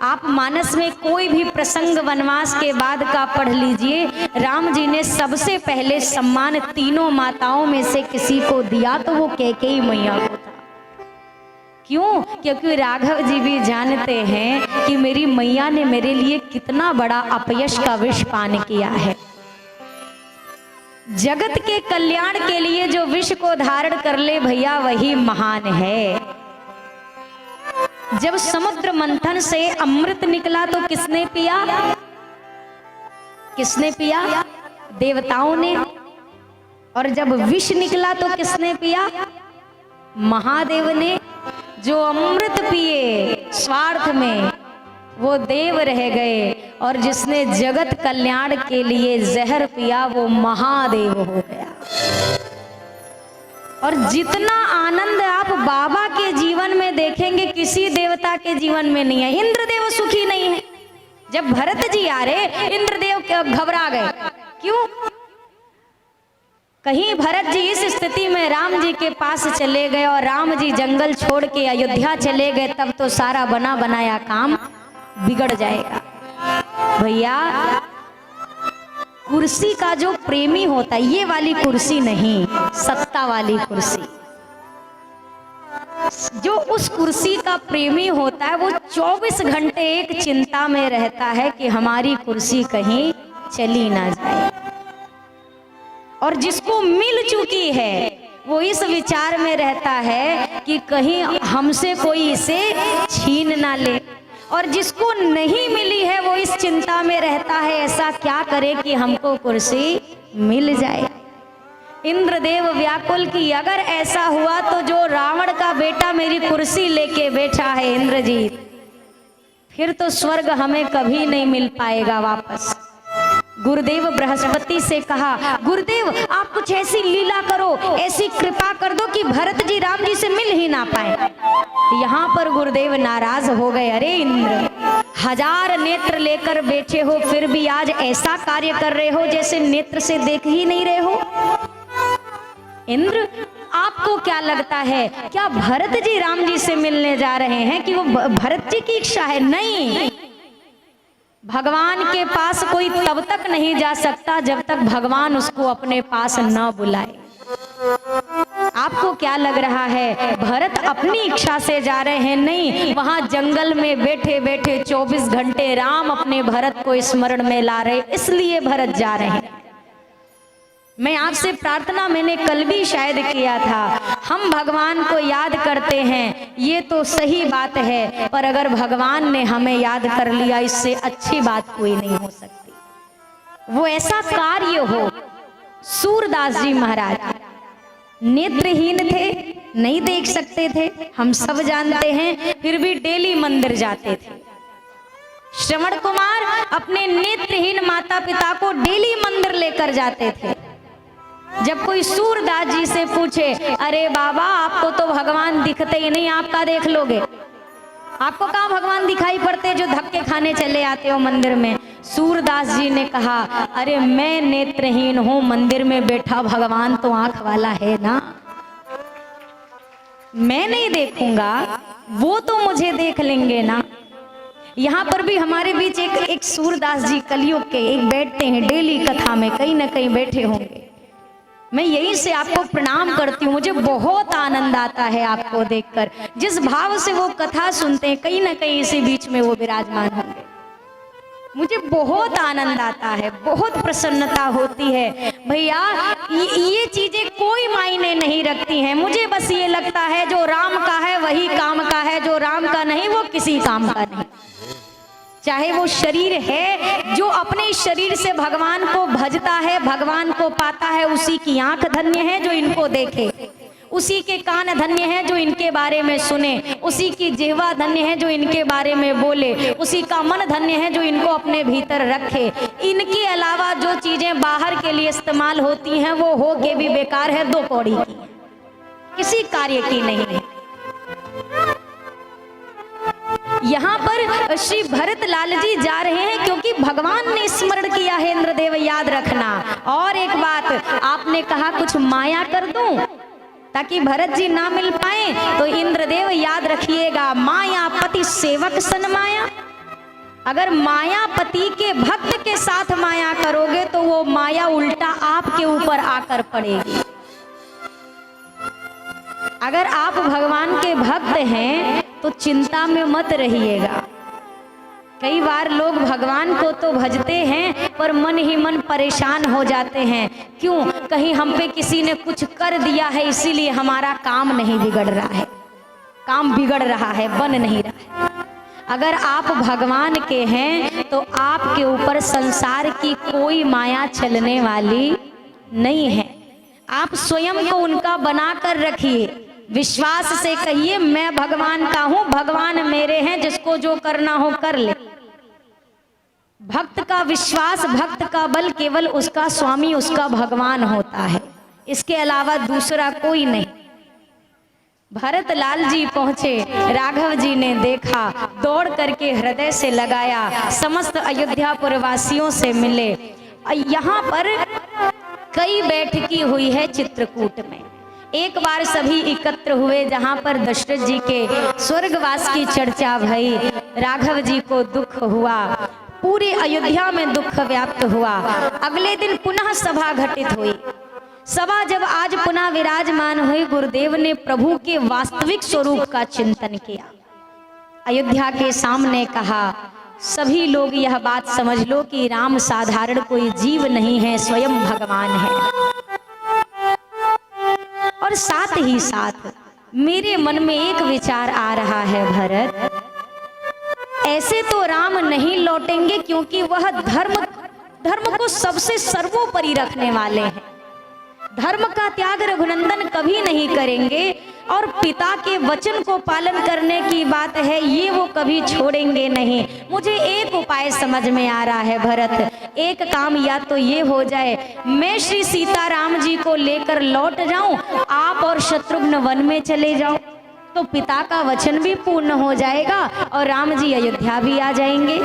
आप मानस में कोई भी प्रसंग वनवास के बाद का पढ़ लीजिए, राम जी ने सबसे पहले सम्मान तीनों माताओं में से किसी को दिया तो वो कैकेयी मैया को था। क्यों? क्योंकि राघव जी भी जानते हैं कि मेरी मैया ने मेरे लिए कितना बड़ा अपयश का विष पान किया है। जगत के कल्याण के लिए जो विष को धारण कर ले भैया, वही महान है। जब समुद्र मंथन से अमृत निकला तो किसने पिया? किसने पिया? देवताओं ने। और जब विष निकला तो किसने पिया? महादेव ने। जो अमृत पिए स्वार्थ में वो देव रह गए, और जिसने जगत कल्याण के लिए जहर पिया वो महादेव हो गया। और जितना आनंद आप बाबा के जीवन में देखेंगे किसी देवता के जीवन में नहीं है। इंद्रदेव सुखी नहीं है। जब भरत जी आ रहे, इंद्रदेव घबरा गए। क्यों? कहीं भरत जी इस स्थिति में राम जी के पास चले गए और राम जी जंगल छोड़ के अयोध्या चले गए, तब तो सारा बना बनाया काम बिगड़ जाएगा। भैया कुर्सी का जो प्रेमी होता है, ये वाली कुर्सी नहीं, सत्ता वाली कुर्सी, जो उस कुर्सी का प्रेमी होता है वो 24 घंटे एक चिंता में रहता है कि हमारी कुर्सी कहीं चली ना जाए। और जिसको मिल चुकी है वो इस विचार में रहता है कि कहीं हमसे कोई इसे छीन ना ले। और जिसको नहीं मिली है वो इस चिंता में रहता है, ऐसा क्या करे कि हमको कुर्सी मिल जाए। इंद्रदेव व्याकुल की अगर ऐसा हुआ तो जो रावण का बेटा मेरी कुर्सी लेके बैठा है इंद्रजीत, फिर तो स्वर्ग हमें कभी नहीं मिल पाएगा वापस। गुरुदेव बृहस्पति से कहा, गुरुदेव आप कुछ ऐसी लीला करो, ऐसी कृपा कर दो कि भरत जी राम जी से मिल ही ना पाए। यहाँ पर गुरुदेव नाराज हो गए। अरे इंद्र, 1000 नेत्र लेकर बैठे हो, फिर भी आज ऐसा कार्य कर रहे हो जैसे नेत्र से देख ही नहीं रहे हो। इंद्र, आपको क्या लगता है, क्या भरत जी राम जी से मिलने जा रहे हैं कि वो भरत जी की इच्छा है? नहीं, भगवान के पास कोई तब तक नहीं जा सकता जब तक भगवान उसको अपने पास न बुलाए। आपको क्या लग रहा है भरत अपनी इच्छा से जा रहे हैं? नहीं, वहां जंगल में बैठे बैठे 24 घंटे राम अपने भरत को स्मरण में ला रहे, इसलिए भरत जा रहे हैं। मैं आपसे प्रार्थना मैंने कल भी शायद किया था, हम भगवान को याद करते हैं ये तो सही बात है, पर अगर भगवान ने हमें याद कर लिया इससे अच्छी बात कोई नहीं हो सकती। वो ऐसा कार्य हो, सूरदास जी महाराज नेत्रहीन थे, नहीं देख सकते थे, हम सब जानते हैं, फिर भी डेली मंदिर जाते थे। श्रवण कुमार अपने नेत्रहीन माता पिता को डेली मंदिर लेकर जाते थे। जब कोई सूरदास जी से पूछे, अरे बाबा आपको तो भगवान दिखते ही नहीं, आप का देख लोगे, आपको कहाँ भगवान दिखाई पड़ते जो धक्के खाने चले आते हो मंदिर में? सूरदास जी ने कहा, अरे मैं नेत्रहीन हूं, मंदिर में बैठा भगवान तो आंख वाला है ना, मैं नहीं देखूंगा, वो तो मुझे देख लेंगे ना। यहाँ पर भी हमारे बीच एक सूरदास जी कलयुग के एक बैठते हैं, डेली कथा में कहीं ना कहीं बैठे होंगे। मैं यहीं से आपको प्रणाम करती हूँ, मुझे बहुत आनंद आता है आपको देखकर, जिस भाव से वो कथा सुनते हैं, कहीं ना कहीं इसी बीच में वो विराजमान होंगे। मुझे बहुत आनंद आता है, बहुत प्रसन्नता होती है। भैया ये चीजें कोई मायने नहीं रखती हैं, मुझे बस ये लगता है जो राम का है वही काम का है, जो राम का नहीं वो किसी काम का नहीं। चाहे वो शरीर है, जो अपने शरीर से भगवान को भजता है, भगवान को पाता है, उसी की आंख धन्य है जो इनको देखे, उसी के कान धन्य है जो इनके बारे में सुने, उसी की जिह्वा धन्य है जो इनके बारे में बोले, उसी का मन धन्य है जो इनको अपने भीतर रखे। इनके अलावा जो चीजें बाहर के लिए इस्तेमाल होती हैं वो हो के भी बेकार है, दो कौड़ी की, किसी कार्य की नहीं है। यहाँ पर श्री भरत लाल जी जा रहे हैं क्योंकि भगवान ने स्मरण किया है, इंद्रदेव याद रखना। और एक बात आपने कहा कुछ माया कर दूं ताकि भरत जी ना मिल पाए, तो इंद्रदेव याद रखिएगा, मायापति सेवक सन माया। अगर मायापति के भक्त के साथ माया करोगे तो वो माया उल्टा आपके ऊपर आकर पड़ेगी। अगर आप भगवान के भक्त हैं तो चिंता में मत रहिएगा। कई बार लोग भगवान को तो भजते हैं पर मन ही मन परेशान हो जाते हैं, क्यों? कहीं हम पे किसी ने कुछ कर दिया है इसीलिए हमारा काम नहीं बिगड़ रहा है, काम बिगड़ रहा है, बन नहीं रहा है। अगर आप भगवान के हैं तो आपके ऊपर संसार की कोई माया चलने वाली नहीं है। आप स्वयं को उनका बनाकर रखिए, विश्वास से कहिए मैं भगवान का हूं, भगवान मेरे हैं, जिसको जो करना हो कर ले। भक्त का विश्वास, भक्त का बल केवल उसका स्वामी, उसका भगवान होता है, इसके अलावा दूसरा कोई नहीं। भरत लाल जी पहुंचे, राघव जी ने देखा, दौड़ करके हृदय से लगाया, समस्त अयोध्यापुर वासियों से मिले। यहाँ पर कई बैठकी हुई है चित्रकूट में, एक बार सभी एकत्र हुए जहां पर दशरथ जी के स्वर्गवास की चर्चा भई। राघव जी को दुख हुआ, पूरी अयोध्या में दुख व्याप्त हुआ। अगले दिन पुनः सभा घटित हुई। सभा जब आज पुनः विराजमान हुई, गुरुदेव ने प्रभु के वास्तविक स्वरूप का चिंतन किया। अयोध्या के सामने कहा, सभी लोग यह बात समझ लो कि राम साधारण कोई जीव नहीं है, स्वयं भगवान है। और साथ ही साथ मेरे मन में एक विचार आ रहा है, भरत, ऐसे तो राम नहीं लौटेंगे क्योंकि वह धर्म को सबसे सर्वोपरि रखने वाले हैं। धर्म का त्याग रघुनंदन कभी नहीं करेंगे और पिता के वचन को पालन करने की बात है ये वो कभी छोड़ेंगे नहीं। मुझे एक उपाय समझ में आ रहा है भरत, एक काम या तो ये हो जाए, मैं श्री सीताराम जी को लेकर लौट जाऊं, आप और शत्रुघ्न वन में चले जाओ, तो पिता का वचन भी पूर्ण हो जाएगा और राम जी अयोध्या भी आ जाएंगे।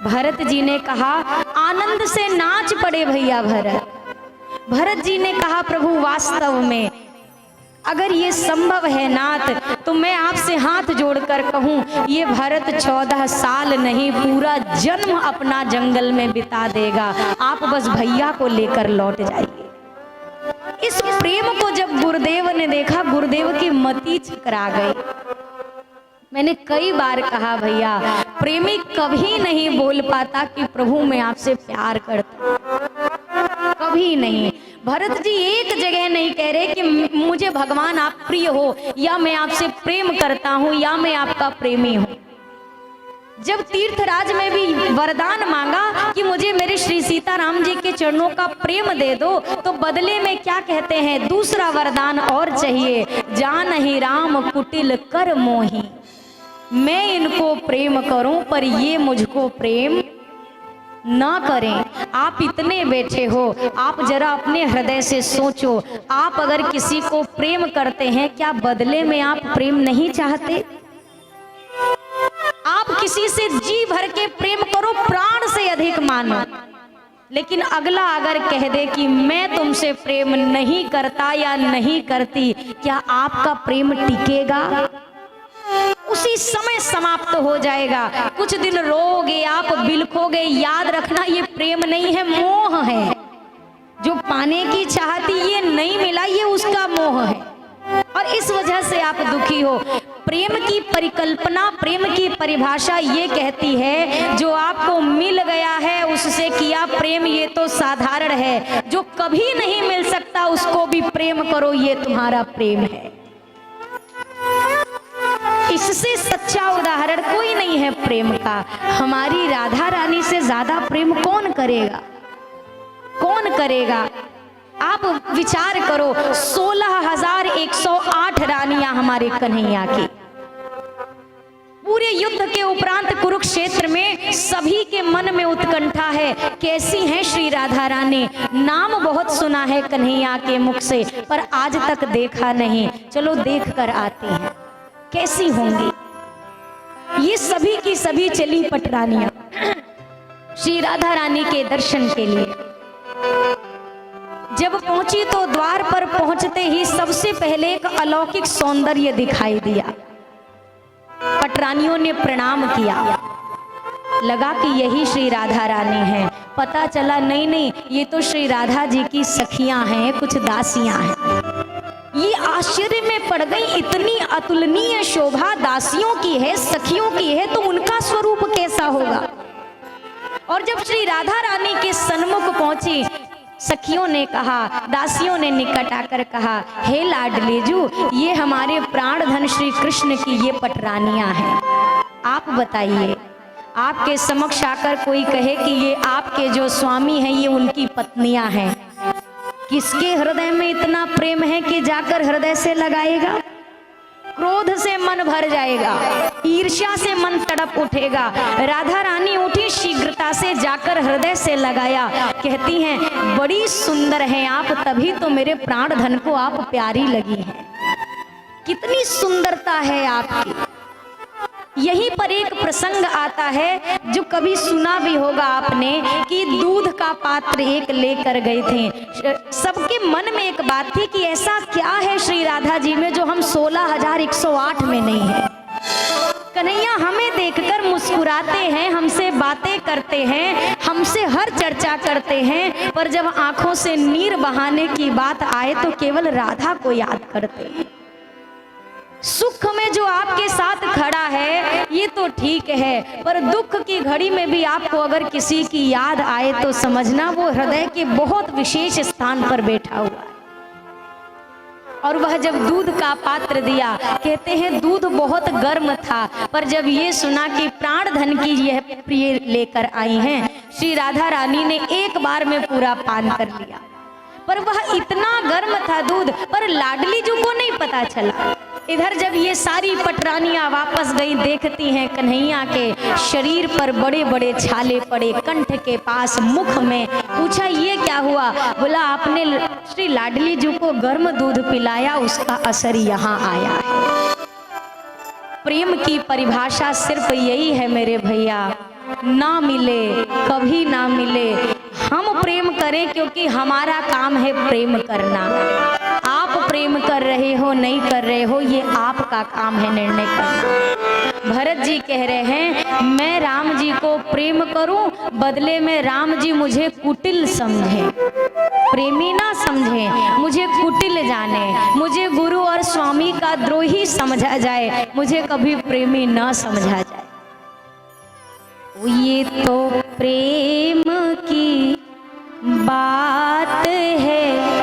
भरत जी ने कहा, आनंद से नाच पड़े भैया भरत। भरत जी ने कहा, प्रभु वास्तव में अगर ये संभव है नाथ, तो मैं आपसे हाथ जोड़कर कहूं, ये भरत 14 साल नहीं पूरा जन्म अपना जंगल में बिता देगा, आप बस भैया को लेकर लौट जाइए। इस प्रेम को जब गुरुदेव ने देखा, गुरुदेव की मति चकरा गई। मैंने कई बार कहा, भैया प्रेमी कभी नहीं बोल पाता कि प्रभु मैं आपसे प्यार करता, कभी नहीं। भरत जी एक जगह नहीं कह रहे कि मुझे भगवान आप प्रिय हो, या मैं आपसे प्रेम करता हूं, या मैं आपका प्रेमी हूं। जब तीर्थराज में भी वरदान मांगा कि मुझे मेरे श्री सीताराम जी के चरणों का प्रेम दे दो, तो बदले में क्या कहते हैं, दूसरा वरदान और चाहिए, जानहि राम कुटिल कर मोही, मैं इनको प्रेम करूं पर ये मुझको प्रेम ना करें। आप इतने बैठे हो, आप जरा अपने हृदय से सोचो, आप अगर किसी को प्रेम करते हैं, क्या बदले में आप प्रेम नहीं चाहते? आप किसी से जी भर के प्रेम करो, प्राण से अधिक मानो, लेकिन अगला अगर कह दे कि मैं तुमसे प्रेम नहीं करता या नहीं करती, क्या आपका प्रेम टिकेगा? उसी समय समाप्त हो जाएगा। कुछ दिन रोगे, आप बिलखोगे। याद रखना, ये प्रेम नहीं है, मोह है। जो पाने की चाहती, ये नहीं मिला, ये उसका मोह है, और इस वजह से आप दुखी हो। प्रेम की परिकल्पना, प्रेम की परिभाषा ये कहती है, जो आपको मिल गया है उससे किया प्रेम, ये तो साधारण है। जो कभी नहीं मिल सकता उसको भी प्रेम करो, ये तुम्हारा प्रेम है। इससे सच्चा उदाहरण कोई नहीं है प्रेम का। हमारी राधा रानी से ज्यादा प्रेम कौन करेगा? कौन करेगा? आप विचार करो, 16,108 रानियां हमारे कन्हैया की। पूरे युद्ध के उपरांत कुरुक्षेत्र में सभी के मन में उत्कंठा है, कैसी हैं श्री राधा रानी। नाम बहुत सुना है कन्हैया के मुख से, पर आज तक देखा नहीं। चलो देख कर आते हैं कैसी होंगी। ये सभी की सभी चली पटरानियां श्री राधा रानी के दर्शन के लिए। जब पहुंची तो द्वार पर पहुंचते ही सबसे पहले एक अलौकिक सौंदर्य दिखाई दिया। पटरानियों ने प्रणाम किया, लगा कि यही श्री राधा रानी हैं। पता चला नहीं, ये तो श्री राधा जी की सखियां हैं, कुछ दासियां हैं। ये आश्चर्य में पड़ गई, इतनी अतुलनीय शोभा दासियों की है, सखियों की है, तो उनका स्वरूप कैसा होगा। और जब श्री राधा रानी के सन्मुख पहुंची, सखियों ने कहा, दासियों ने निकट आकर कहा, हे लाडलेजू, ये हमारे प्राण धन श्री कृष्ण की ये पटरानियां हैं। आप बताइए, आपके समक्ष आकर कोई कहे कि ये आपके जो स्वामी हैं ये उनकी पत्नियां हैं, किसके हृदय में इतना प्रेम है कि जाकर हृदय से लगाएगा? क्रोध से मन भर जाएगा, ईर्ष्या से मन तड़प उठेगा। राधा रानी उठी, शीघ्रता से जाकर हृदय से लगाया। कहती हैं, बड़ी सुंदर हैं आप, तभी तो मेरे प्राण धन को आप प्यारी लगी हैं। कितनी सुंदरता है आपकी। यहीं पर एक प्रसंग आता है जो कभी सुना भी होगा आपने, कि दूध का पात्र एक लेकर गए थे। सबके मन में एक बात थी कि ऐसा क्या है श्री राधा जी में जो हम 16,108 में नहीं है। कन्हैया हमें देखकर मुस्कुराते हैं, हमसे बातें करते हैं, हमसे हर चर्चा करते हैं, पर जब आंखों से नीर बहाने की बात आए तो केवल राधा को याद करते हैं। सुख में जो आपके साथ खड़ा है ये तो ठीक है, पर दुख की घड़ी में भी आपको अगर किसी की याद आए तो समझना वो हृदय के बहुत विशेष स्थान पर बैठा हुआ है। और वह जब दूध का पात्र दिया, कहते हैं दूध बहुत गर्म था, पर जब ये सुना कि प्राण धन की यह प्रिय लेकर आई हैं, श्री राधा रानी ने एक बार में पूरा पान कर लिया। पर वह इतना गर्म था दूध, पर लाडली जी को नहीं पता चला। इधर जब ये सारी पटरानियां वापस गई, देखती हैं कन्हैया के शरीर पर बड़े बड़े छाले पड़े, कंठ के पास, मुख में। पूछा ये क्या हुआ? बोला आपने श्री लाडली जी को गर्म दूध पिलाया, उसका असर यहाँ आया है। प्रेम की परिभाषा सिर्फ यही है मेरे भैया, ना मिले, कभी ना मिले, हम प्रेम करें क्योंकि हमारा काम है प्रेम करना। आप प्रेम कर रहे हो नहीं कर रहे हो ये आपका काम है निर्णय करना। भरत जी कह रहे हैं मैं राम जी को प्रेम करूं, बदले में राम जी मुझे कुटिल समझें, प्रेमी ना समझें, मुझे कुटिल जाने, मुझे गुरु और स्वामी का द्रोही समझा जाए, मुझे कभी प्रेमी ना समझा जाए। ये तो प्रेम की बात है।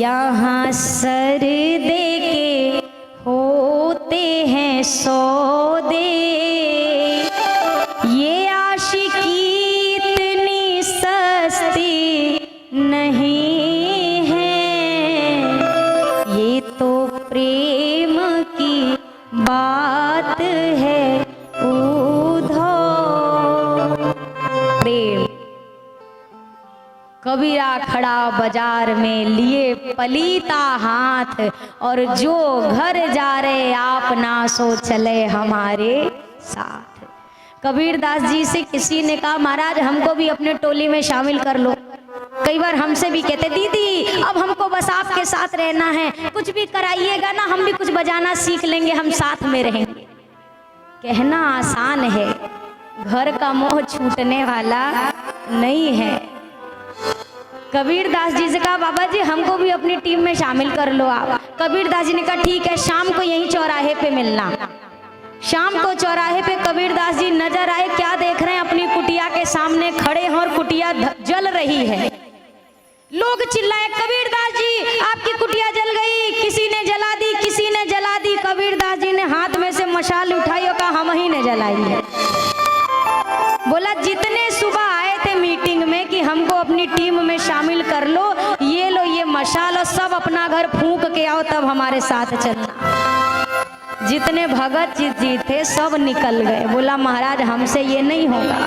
यहाँ सर दे के होते हैं सौदे, ये आशिकी इतनी सस्ती नहीं है, ये तो प्रेम की बात है उधो। प्रेम। कबीरा खड़ा बाजार में लिए पलीता हाथ, और जो घर जा रहे आप ना सो चले हमारे साथ। कबीरदास जी से किसी ने कहा महाराज हमको भी अपने टोली में शामिल कर लो। कई बार हमसे भी कहते दीदी अब हमको बस आपके साथ रहना है, कुछ भी कराइएगा ना, हम भी कुछ बजाना सीख लेंगे, हम साथ में रहेंगे। कहना आसान है, घर का मोह छूटने वाला नहीं है। कबीरदास जी से कहा बाबा जी हमको भी अपनी टीम में शामिल कर लो आप। कबीरदास जी ने कहा ठीक है, शाम को यहीं चौराहे पे मिलना। शाम को चौराहे पे कबीरदास जी नजर आए, क्या देख रहे हैं, अपनी कुटिया के सामने खड़े हैं और कुटिया जल रही है। लोग चिल्लाए कबीरदास जी आपकी कुटिया जल गई, किसी ने जला दी, किसी ने जला दी। कबीरदास जी ने हाथ में से मशाल उठाई और कहा हम ही ने जलाई है। बोला जितने सुबह आए थे मीटिंग में कि हमको अपनी टीम में शामिल कर लो, ये मशाल और सब अपना घर फूंक के आओ तब हमारे साथ चलना। जितने भगत जी थे सब निकल गए। बोला महाराज हमसे ये नहीं होगा।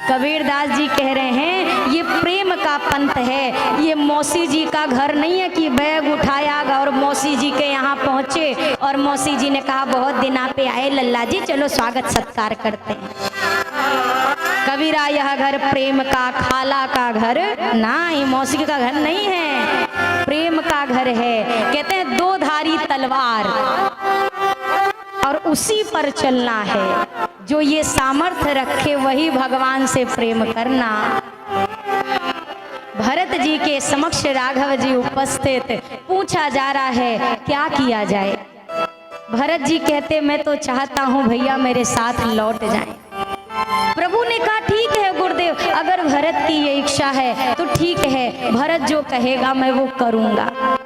कबीरदास जी कह रहे हैं ये प्रेम का पंथ है, ये मौसी जी का घर नहीं है कि बैग उठाया और मौसी जी के यहाँ पहुँचे और मौसी जी ने कहा बहुत दिन आप आए लल्ला जी, चलो स्वागत सत्कार करते हैं। कबीरा यह घर प्रेम का, खाला का घर नहीं, मौसी का घर नहीं है, प्रेम का घर है। कहते हैं दो धारी तलवार और उसी पर चलना है। जो ये सामर्थ्य रखे वही भगवान से प्रेम करना। भरत जी के समक्ष राघव जी उपस्थित, पूछा जा रहा है क्या किया जाए। भरत जी कहते मैं तो चाहता हूँ भैया मेरे साथ लौट जाएं। प्रभु ने कहा ठीक है गुरुदेव, अगर भरत की ये इच्छा है तो ठीक है, भरत जो कहेगा मैं वो करूँगा।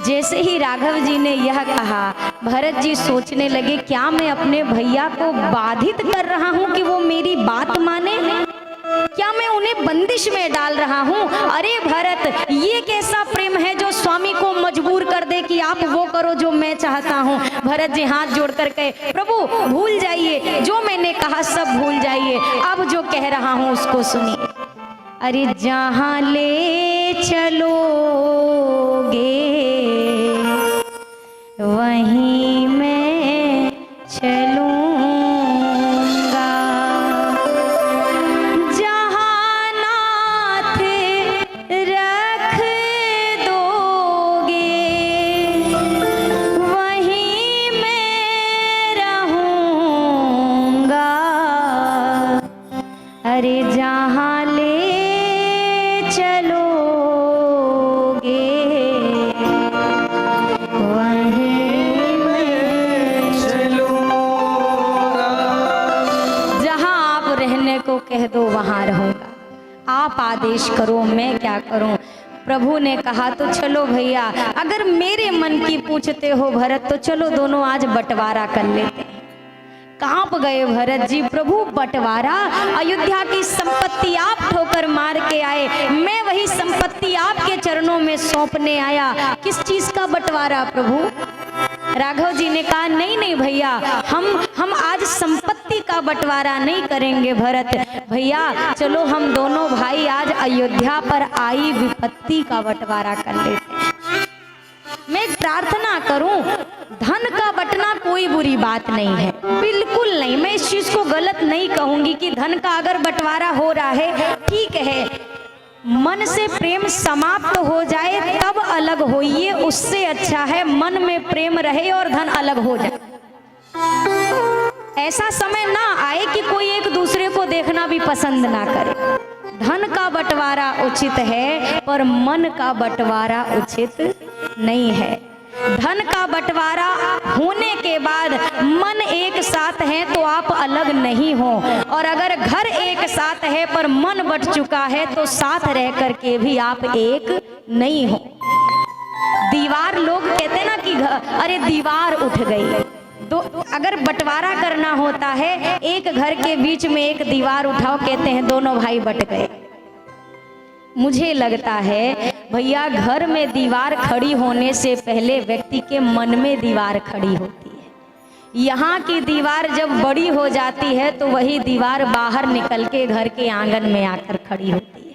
जैसे ही राघव जी ने यह कहा, भरत जी सोचने लगे क्या मैं अपने भैया को बाधित कर रहा हूँ कि वो मेरी बात माने, क्या मैं उन्हें बंदिश में डाल रहा हूँ। अरे भरत ये कैसा प्रेम है जो स्वामी को मजबूर कर दे कि आप वो करो जो मैं चाहता हूँ। भरत जी हाथ जोड़कर कहे प्रभु भूल जाइए, जो मैंने कहा सब भूल जाइए, अब जो कह रहा हूँ उसको सुनिए। अरे जहाँ ले चलोगे वहीं मैं चलूंगा, जहाँ नाथ रख दोगे वहीं मैं रहूंगा। अरे जहाँ ले चलोगे कह दो वहां रहूंगा, आप आदेश करो मैं क्या करूं। प्रभु ने कहा तो चलो भैया, अगर मेरे मन की पूछते हो भरत तो चलो दोनों आज बंटवारा कर लेते हैं। कांप गए भरत जी, प्रभु बंटवारा, अयोध्या की संपत्ति आप ठोकर मार के आए, मैं वही संपत्ति आपके चरणों में सौंपने आया, किस चीज का बंटवारा प्रभु। राघव जी ने कहा नहीं नहीं भैया, हम आज संपत्ति का बंटवारा नहीं करेंगे भरत भैया, चलो हम दोनों भाई आज अयोध्या पर आई विपत्ति का बंटवारा कर लेते हैं। मैं प्रार्थना करूं, धन का बंटना कोई बुरी बात नहीं है, बिल्कुल नहीं, मैं इस चीज को गलत नहीं कहूंगी कि धन का अगर बंटवारा हो रहा है ठीक है, मन से प्रेम समाप्त हो जाए तब अलग होइए, उससे अच्छा है मन में प्रेम रहे और धन अलग हो जाए। ऐसा समय ना आए कि कोई एक दूसरे को देखना भी पसंद ना करे। धन का बंटवारा उचित है पर मन का बंटवारा उचित नहीं है। धन का बंटवारा होने के बाद मन एक साथ है तो आप अलग नहीं हो, और अगर घर एक साथ है पर मन बट चुका है तो साथ रह करके भी आप एक नहीं हो। दीवार, लोग कहते हैं ना कि अरे दीवार उठ गई। तो अगर बंटवारा करना होता है, एक घर के बीच में एक दीवार उठाओ, कहते हैं दोनों भाई बट गए। मुझे लगता है भैया घर में दीवार खड़ी होने से पहले व्यक्ति के मन में दीवार खड़ी होती है। यहाँ की दीवार जब बड़ी हो जाती है तो वही दीवार बाहर निकल के घर के आंगन में आकर खड़ी होती है।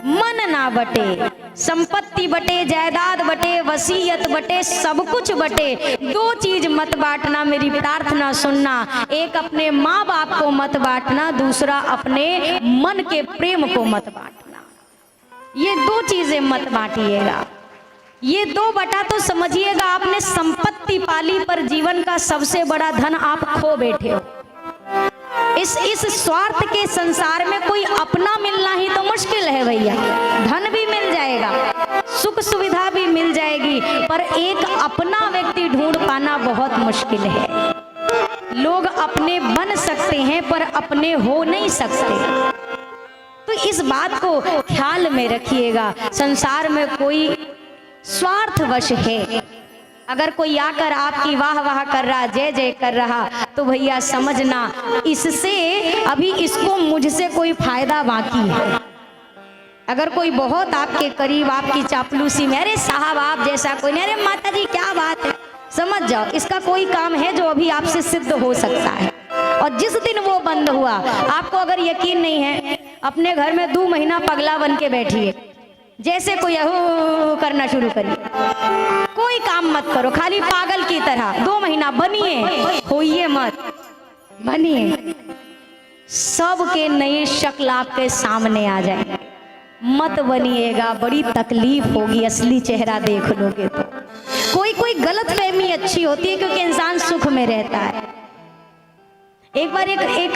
मन ना बटे, संपत्ति बटे, जायदाद बटे, वसीयत बटे, सब कुछ बटे, दो चीज मत बांटना, मेरी प्रार्थना सुनना। एक अपने माँ बाप को मत बांटना, दूसरा अपने मन के प्रेम को मत बांटना। ये दो चीजें मत बांटिएगा। ये दो बटा तो समझिएगा आपने संपत्ति पाली, पर जीवन का सबसे बड़ा धन आप खो बैठे हो। इस स्वार्थ के संसार में कोई अपना मिलना ही तो मुश्किल है भैया। धन भी मिल जाएगा, सुख सुविधा भी मिल जाएगी, पर एक अपना व्यक्ति ढूंढ पाना बहुत मुश्किल है। लोग अपने बन सकते हैं पर अपने हो नहीं सकते। तो इस बात को ख्याल में रखिएगा। संसार में कोई स्वार्थवश है, अगर कोई आकर आपकी वाह वाह कर रहा, जय जय कर रहा, तो भैया समझना इससे अभी इसको मुझसे कोई फायदा बाकी है। अगर कोई बहुत आपके करीब आपकी चापलूसी में, अरे साहब आप जैसा कोई नहीं, अरे माता जी क्या बात है, समझ जाओ इसका कोई काम है जो अभी आपसे सिद्ध हो सकता है। और जिस दिन वो बंद हुआ, आपको अगर यकीन नहीं है, अपने घर में 2 महीना पगला बन के बैठिए, जैसे कोई हो करना शुरू करिए, कोई काम मत करो, खाली पागल की तरह 2 महीना बनिए, होइए मत, बनिए, सबके नई शक्ल आपके सामने आ जाए। मत बनिएगा, बड़ी तकलीफ होगी असली चेहरा देख लोगे तो। कोई गलत फहमी अच्छी होती है क्योंकि इंसान सुख में रहता है। एक बार एक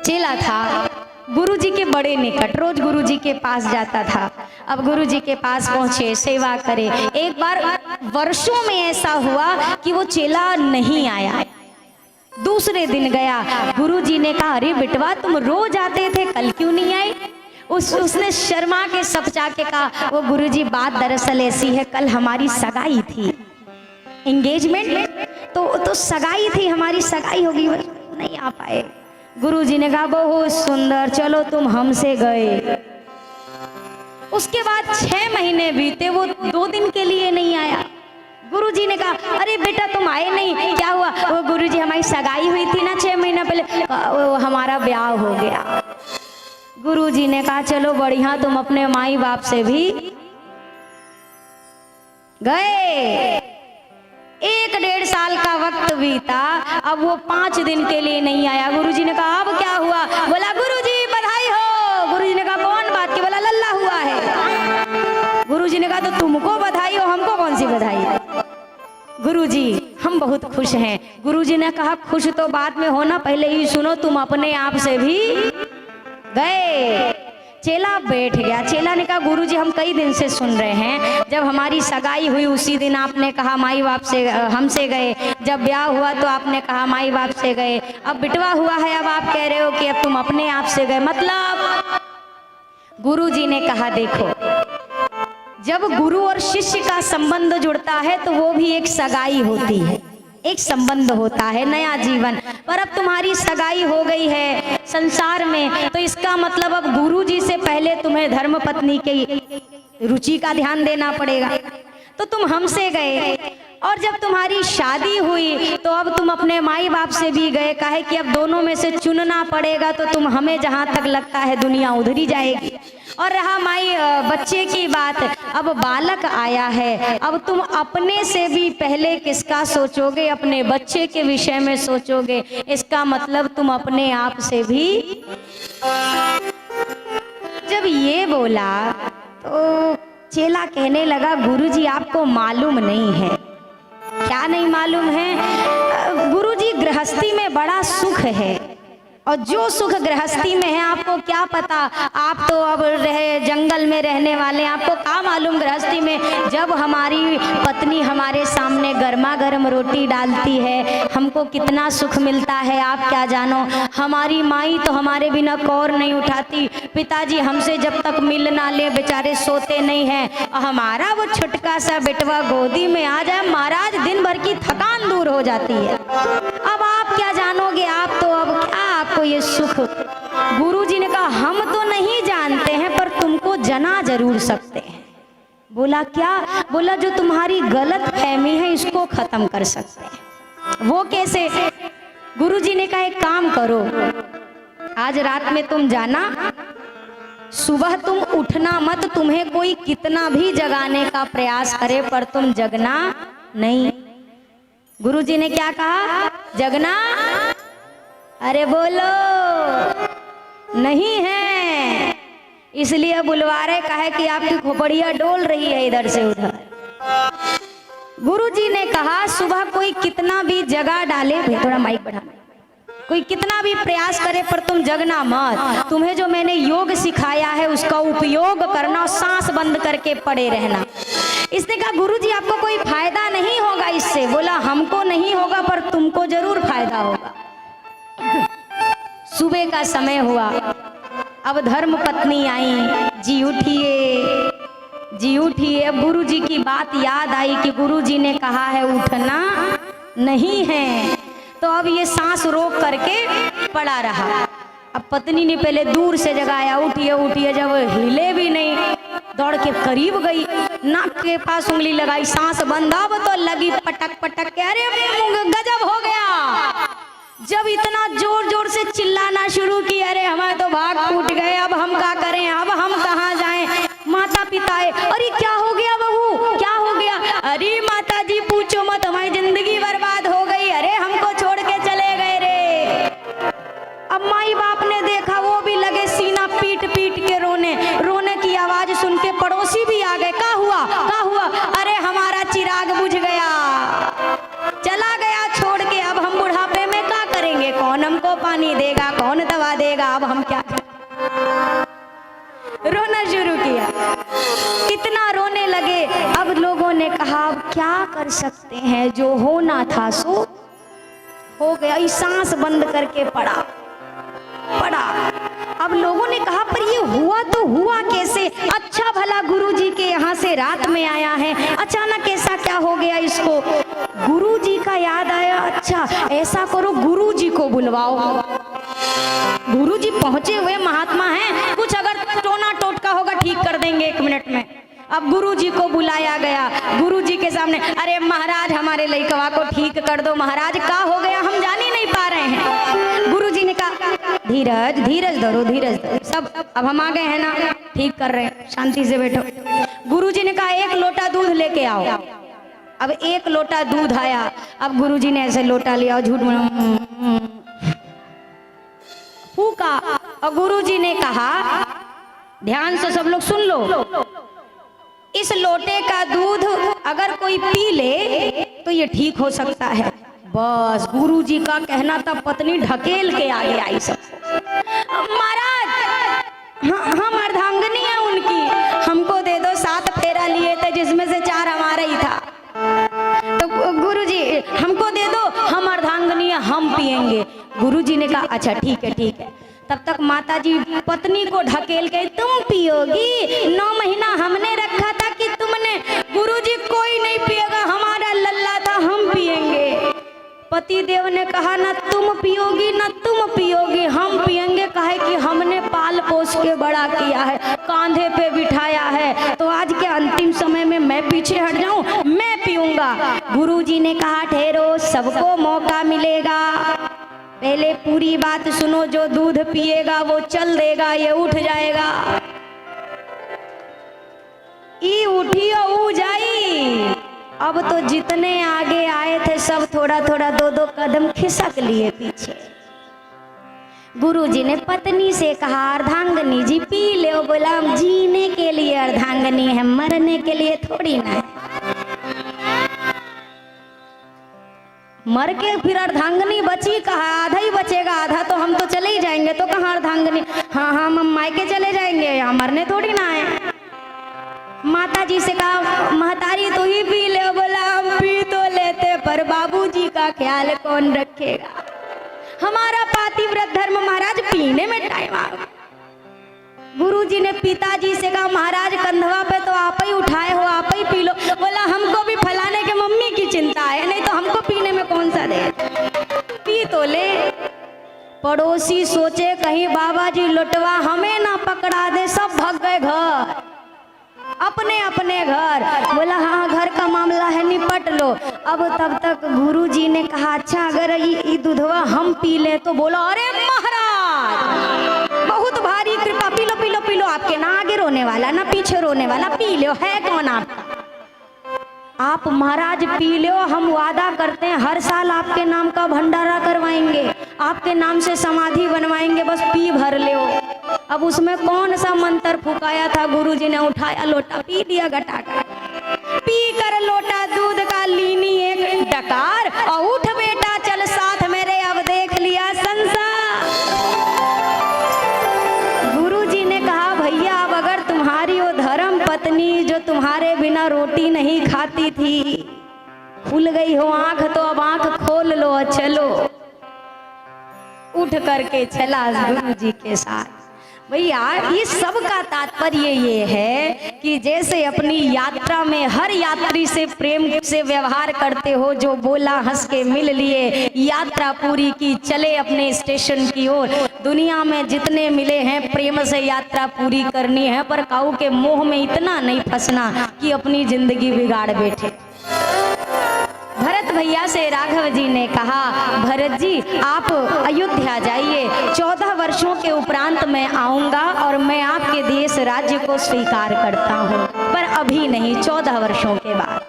चेला था गुरुजी के बड़े निकट, रोज गुरुजी के पास जाता था। अब गुरुजी के पास पहुंचे, सेवा करे। एक बार वर्षों में ऐसा हुआ कि वो चेला नहीं आया। दूसरे दिन गया, गुरुजी ने कहा अरे बेटवा तुम रोज आते थे, कल क्यों नहीं आए? उसने शर्मा के सपचा के कहा वो गुरुजी बात दरअसल ऐसी है, कल हमारी सगाई थी, एंगेजमेंट, तो सगाई थी, हमारी सगाई होगी, नहीं आ पाए। गुरुजी ने कहा बहुत सुंदर, चलो तुम हमसे गए। उसके बाद 6 महीने बीते, वो 2 दिन के लिए नहीं आया। गुरुजी ने कहा अरे बेटा तुम आए नहीं, क्या हुआ? वो गुरुजी हमारी सगाई हुई थी ना 6 महीना पहले, हमारा ब्याह हो गया। गुरुजी ने कहा चलो बढ़िया, तुम अपने माई बाप से भी गए। 1-1.5 साल का वक्त बीता, अब वो 5 दिन के लिए नहीं आया। गुरुजी ने कहा अब क्या हुआ? बोला गुरुजी बधाई हो। गुरुजी ने कहा कौन बात की? बोला लल्ला हुआ है। गुरुजी ने कहा तो तुमको बधाई हो, हमको कौन सी बधाई? गुरुजी हम बहुत खुश हैं। गुरुजी ने कहा खुश तो बाद में होना, पहले ही सुनो, तुम अपने आप से भी गए। चेला बैठ गया। चेला ने कहा गुरुजी हम कई दिन से सुन रहे हैं, जब हमारी सगाई हुई उसी दिन आपने कहा माई बाप से हमसे गए, जब ब्याह हुआ तो आपने कहा माई बाप से गए, अब बिटवा हुआ है, अब आप कह रहे हो कि अब तुम अपने आप से गए, मतलब? गुरुजी ने कहा देखो, जब गुरु और शिष्य का संबंध जुड़ता है तो वो भी एक सगाई होती है, एक संबंध होता है, नया जीवन। पर अब तुम्हारी सगाई हो गई है संसार में, तो इसका मतलब अब गुरुजी से पहले तुम्हें धर्म पत्नी की रुचि का ध्यान देना पड़ेगा। तो तुम हमसे गए, और जब तुम्हारी शादी हुई तो अब तुम अपने माई बाप से भी गए। काहे कि अब दोनों में से चुनना पड़ेगा, तो तुम हमें जहाँ तक लगता है दुनिया उधर ही जाएगी। और रहा माई बच्चे की बात, अब बालक आया है, अब तुम अपने से भी पहले किसका सोचोगे? अपने बच्चे के विषय में सोचोगे। इसका मतलब तुम अपने आप से भी। जब ये बोला तो चेला कहने लगा गुरुजी आपको मालूम नहीं है। क्या नहीं मालूम है? गुरुजी गृहस्थी में बड़ा सुख है, और जो सुख गृहस्थी में है आपको क्या पता, आप तो अब रहे जंगल में रहने वाले, आपको क्या मालूम गृहस्थी में जब हमारी पत्नी हमारे सामने गर्मा गर्म रोटी डालती है हमको कितना सुख मिलता है, आप क्या जानो। हमारी माई तो हमारे बिना कौर नहीं उठाती, पिताजी हमसे जब तक मिल ना ले बेचारे सोते नहीं हैं, हमारा वो छुटका सा बेटवा गोदी में आ जाए महाराज दिन भर की थकान दूर हो जाती है। अब आप क्या जानोगे, आप तो अब क्या आपको ये सुख। गुरुजी ने कहा हम तो नहीं जानते हैं पर तुमको जना जरूर सकते हैं। बोला क्या? बोला जो तुम्हारी गलत फहमी है इसको खत्म कर सकते हैं। वो कैसे? गुरुजी ने कहा एक काम करो, आज रात में तुम जाना, सुबह तुम उठना मत, तुम्हें कोई कितना भी जगाने का प्रयास करे पर तुम जगना नहीं। गुरुजी ने क्या कहा? जगना? अरे बोलो नहीं है, इसलिए बुलवारे का है कि आपकी खोपड़िया डोल रही है इधर से उधर। गुरुजी ने कहा सुबह कोई कितना भी जगा डाले, थोड़ा माइक बढ़ा, कोई कितना भी प्रयास करे पर तुम जगना मत। तुम्हें जो मैंने योग सिखाया है उसका उपयोग करना और सांस बंद करके पड़े रहना। इसने कहा गुरुजी आपको कोई फायदा नहीं होगा इससे। बोला हमको नहीं होगा पर तुमको जरूर फायदा होगा। सुबह का समय हुआ, अब धर्म पत्नी आई, जी उठिए जी उठिए। अब गुरुजी की बात याद आई कि गुरुजी ने कहा है उठना नहीं है, तो अब ये सांस रोक करके पड़ा रहा। अब पत्नी ने पहले दूर से जगाया, उठिए उठिए, जब हिले भी नहीं दौड़ के करीब गई, नाक के पास उंगली लगाई, सांस बंद, अब तो लगी पटक पटक के, अरे गजब हो गया। जब इतना जोर जोर से चिल्लाना शुरू की, अरे हमारे तो भाग फूट गए, अब हम क्या करें, अब हम कहाँ जाएं। माता पिता है, अरे क्या हो गया बहू, क्या हो गया? अरे माता जी पूछो मत, हमारी जिंदगी बर्बाद हो गई, अरे हमको छोड़ के चले गए रे। अब माई बाप ने देखा, वो भी लगे सीना पीट पीट के रोने। रोने की आवाज सुन के पड़ोसी भी आ गए, क्या हुआ क्या हुआ? अरे हमारा चिराग बुझ गया, चला गया छोड़ के, अब हम बुढ़ापे में क्या करेंगे, कौन हमको पानी देगा, कौन दवा देगा, अब हम क्या करें? रोना शुरू किया, कितना रोने लगे। अब लोगों ने कहा अब क्या कर सकते हैं, जो होना था सो हो गया। ये सांस बंद करके पड़ा। अब लोगों ने कहा पर ये हुआ तो हुआ कैसे? अच्छा भला गुरुजी के यहाँ से रात में आया है, अचानक ऐसा क्या हो गया इसको? गुरुजी का याद आया, अच्छा ऐसा करो गुरुजी को बुलवाओ। गुरुजी पहुंचे हुए महात्मा हैं, कुछ अगर टोना टोटका होगा ठीक कर देंगे 1 मिनट में। अब गुरुजी को बुलाया गया, गुरुजी के सामने, अरे महाराज हमारे लइकवा को ठीक कर दो, महाराज क्या हो गया हम जान ही नहीं पा रहे हैं। गुरुजी ने कहा धीरज धीरज धरो, धीरज धरो, सब अब हम आ गए हैं ना, ठीक कर रहे हैं, शांति से बैठो। गुरुजी ने कहा 1 लोटा दूध लेके आओ। अब 1 लोटा दूध आया। अब गुरुजी ने ऐसे लोटा लिया और झूठ फूका, और गुरुजी ने कहा ध्यान से सब लोग सुन लो, इस लोटे का दूध अगर कोई पी ले तो ये ठीक हो सकता है। बस गुरुजी का कहना था, पत्नी ढकेल के आगे आई सबको, महाराज हम अर्धांगिनी है उनकी, हमको दे दो। 7 फेरा लिए थे जिसमें से 4 हमारा ही था, तो गुरुजी हमको दे दो, हम अर्धांगिनी है, हम पिएंगे। गुरुजी ने कहा अच्छा ठीक है ठीक है। तब तक माताजी पत्नी को ढकेल के, तुम पियोगी? 9 महीना हमने रखा था कि तुमने। गुरुजी कोई नहीं पिएगा, हमारा लल्ला था, हम पिएंगे। पति देव ने कहा ना तुम पियोगी ना तुम पियोगी, हम पिएंगे, कहे कि हमने पाल पोस के बड़ा किया है, कांधे पे बिठाया है, तो आज के अंतिम समय में मैं पीछे हट जाऊं, मैं पीऊंगा। गुरुजी ने कहा ठहरो, सबको मौका मिलेगा, पहले पूरी बात सुनो। जो दूध पिएगा वो चल देगा, ये उठ जाएगा। ई उठी और ऊ जाई। अब तो जितने आगे आए थे सब थोड़ा थोड़ा 2-2 कदम खिसक लिए पीछे। गुरुजी ने पत्नी से कहा अर्धांगिनी जी पी ले। बोला हम जीने के लिए अर्धांगिनी है, मरने के लिए थोड़ी ना है। मर के फिर अर्धांगिनी बची कहा, आधा ही बचेगा, आधा तो हम तो चले ही जाएंगे, तो कहाँ अर्धांगिनी। हाँ हम मायके चले जाएंगे, यहाँ मरने थोड़ी ना है। माता जी से कहा महतारी तू ही पी ले। बोला हम पी तो लेते पर बाबूजी का ख्याल कौन रखेगा, हमारा पातिव्रत धर्म महाराज पीने में टाइम आ गया। गुरुजी ने पिताजी से कहा महाराज कंधवा पे तो आप ही उठाए हो, आप ही पी लो। बोला हमको भी फलाने के मम्मी की चिंता है, नहीं तो हमको पीने में कौन सा दे, पी तो ले। पड़ोसी सोचे कहीं बाबा जी लुटवा हमें ना पकड़ा दे, सब भाग गए घर, अपने अपने घर। बोला हाँ घर का मामला है निपट लो। अब तब तक गुरुजी ने कहा अच्छा अगर ये दूधवा हम पी ले तो। बोला अरे महाराज बहुत भारी कृपा, P low P low P low, आपके ना आगे रोने वाला ना पीछे रोने वाला, पी लो, है कौन आप महाराज पी लो। हम वादा करते हैं हर साल आपके नाम का भंडारा करवाएंगे, आपके नाम से समाधि बनवाएंगे, बस पी भर लो। अब उसमें कौन सा मंत्र फुकाया था, गुरुजी ने उठाया लोटा पी लिया घटा कर, पी कर लोटा दूध का लीनी एक डकार, और उठ बेटा चल साथ मेरे अब देख लिया संसार। गुरुजी ने कहा भैया अब अगर तुम्हारी वो धर्म पत्नी जो तुम्हारे बिना रोटी नहीं खाती थी खुल गई हो आंख, तो अब आंख खोल लो और चलो। उठ करके चला गुरुजी के साथ। भैया इस सब का तात्पर्य ये है कि जैसे अपनी यात्रा में हर यात्री से प्रेम से व्यवहार करते हो, जो बोला हंस के मिल लिए, यात्रा पूरी की, चले अपने स्टेशन की ओर। दुनिया में जितने मिले हैं प्रेम से यात्रा पूरी करनी है, पर काऊ के मोह में इतना नहीं फंसना कि अपनी जिंदगी बिगाड़ बैठे। भरत भैया से राघव जी ने कहा भरत जी आप अयोध्या जाइए, 14 वर्षों के उपरांत मैं आऊंगा और मैं आपके देश राज्य को स्वीकार करता हूं, पर अभी नहीं, 14 वर्षों के बाद।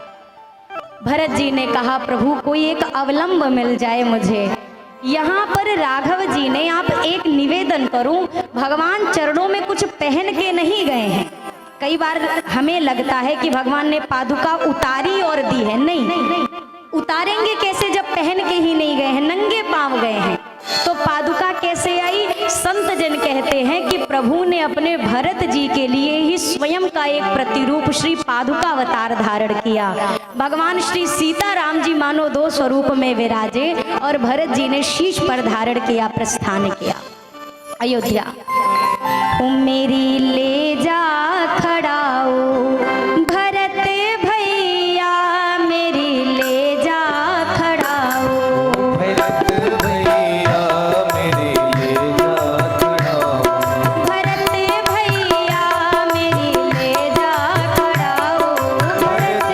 भरत जी ने कहा प्रभु कोई एक अवलंब मिल जाए मुझे। यहाँ पर राघव जी ने आप एक निवेदन करूं, भगवान चरणों में कुछ पहन के नहीं गए हैं। कई बार हमें लगता है कि भगवान ने पादुका उतारी और दी है, नहीं, उतारेंगे कैसे जब पहन के ही नहीं गए हैं, नंगे पांव गए हैं, तो पादुका कैसे आई। संत जन कहते हैं कि प्रभु ने अपने भरत जी के लिए ही स्वयं का एक प्रतिरूप श्री पादुका अवतार धारण किया। भगवान श्री सीताराम जी मानो 2 स्वरूप में विराजे और भरत जी ने शीश पर धारण किया, प्रस्थान किया अयोध्या। मेरी ले जा खड़ाओ भरत भैया, मेरी ले जा खड़ाओ भरत भैया, मेरी ले जा खड़ाओ। भरत भैया मेरी ले जा खड़ाओ, भरत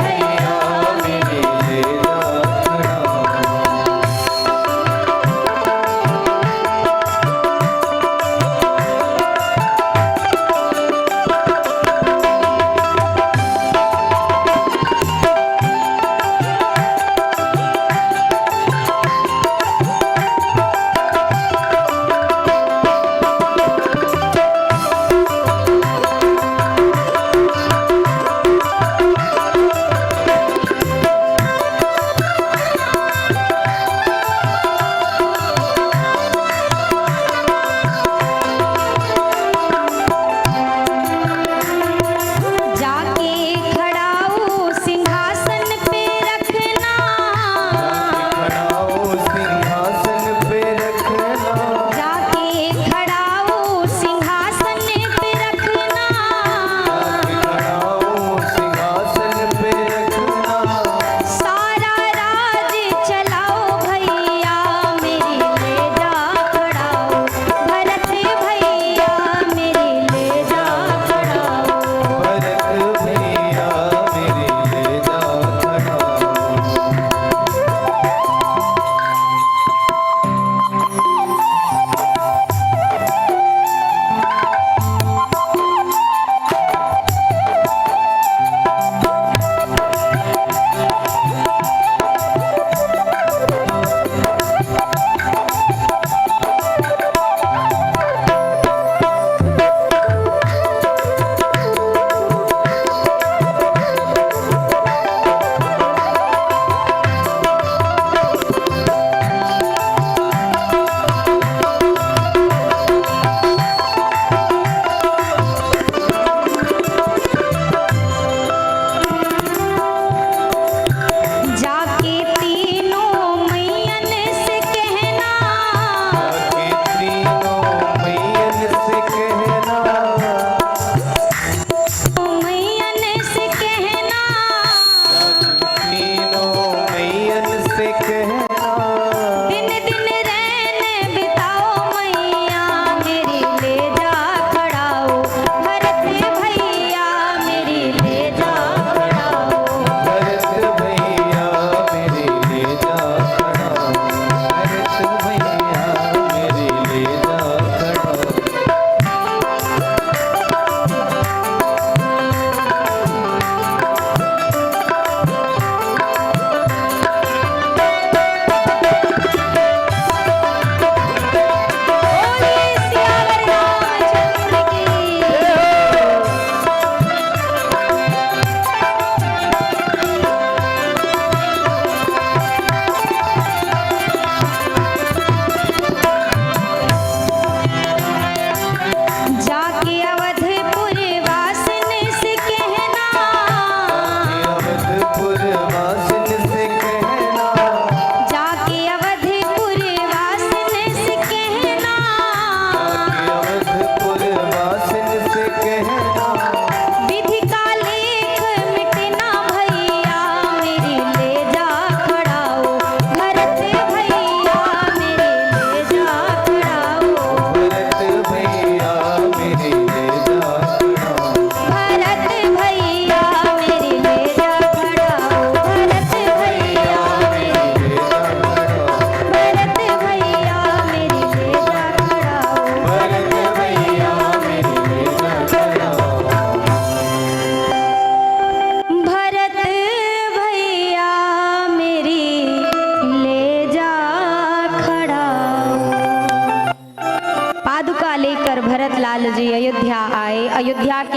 भैया मेरी ले जा खड़ाओ।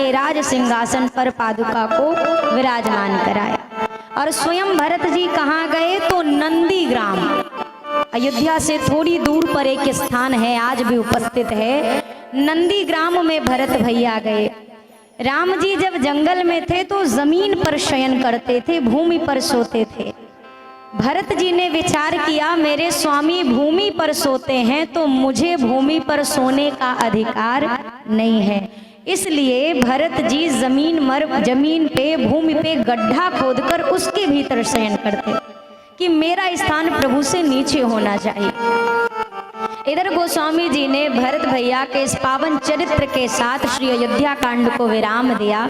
के राज सिंहासन पर पादुका को विराजमान कराया। और स्वयं भरत जी कहाँ गए तो नंदी ग्राम, अयोध्या से थोड़ी दूर पर एक स्थान है, आज भी उपस्थित है। नंदी ग्राम में भरत भैया गए। राम जी जब जंगल में थे तो जमीन पर शयन करते थे, भूमि पर सोते थे। भरत जी ने विचार किया मेरे स्वामी भूमि पर सोते हैं तो मुझे भूमि पर सोने का अधिकार नहीं है। इसलिए भरत जी जमीन पे भूमि पे गड्ढा खोदकर उसके भीतर शयन करते कि मेरा स्थान प्रभु से नीचे होना चाहिए। इधर गोस्वामी जी ने भरत भैया के इस पावन चरित्र के साथ श्री अयोध्या कांड को विराम दिया।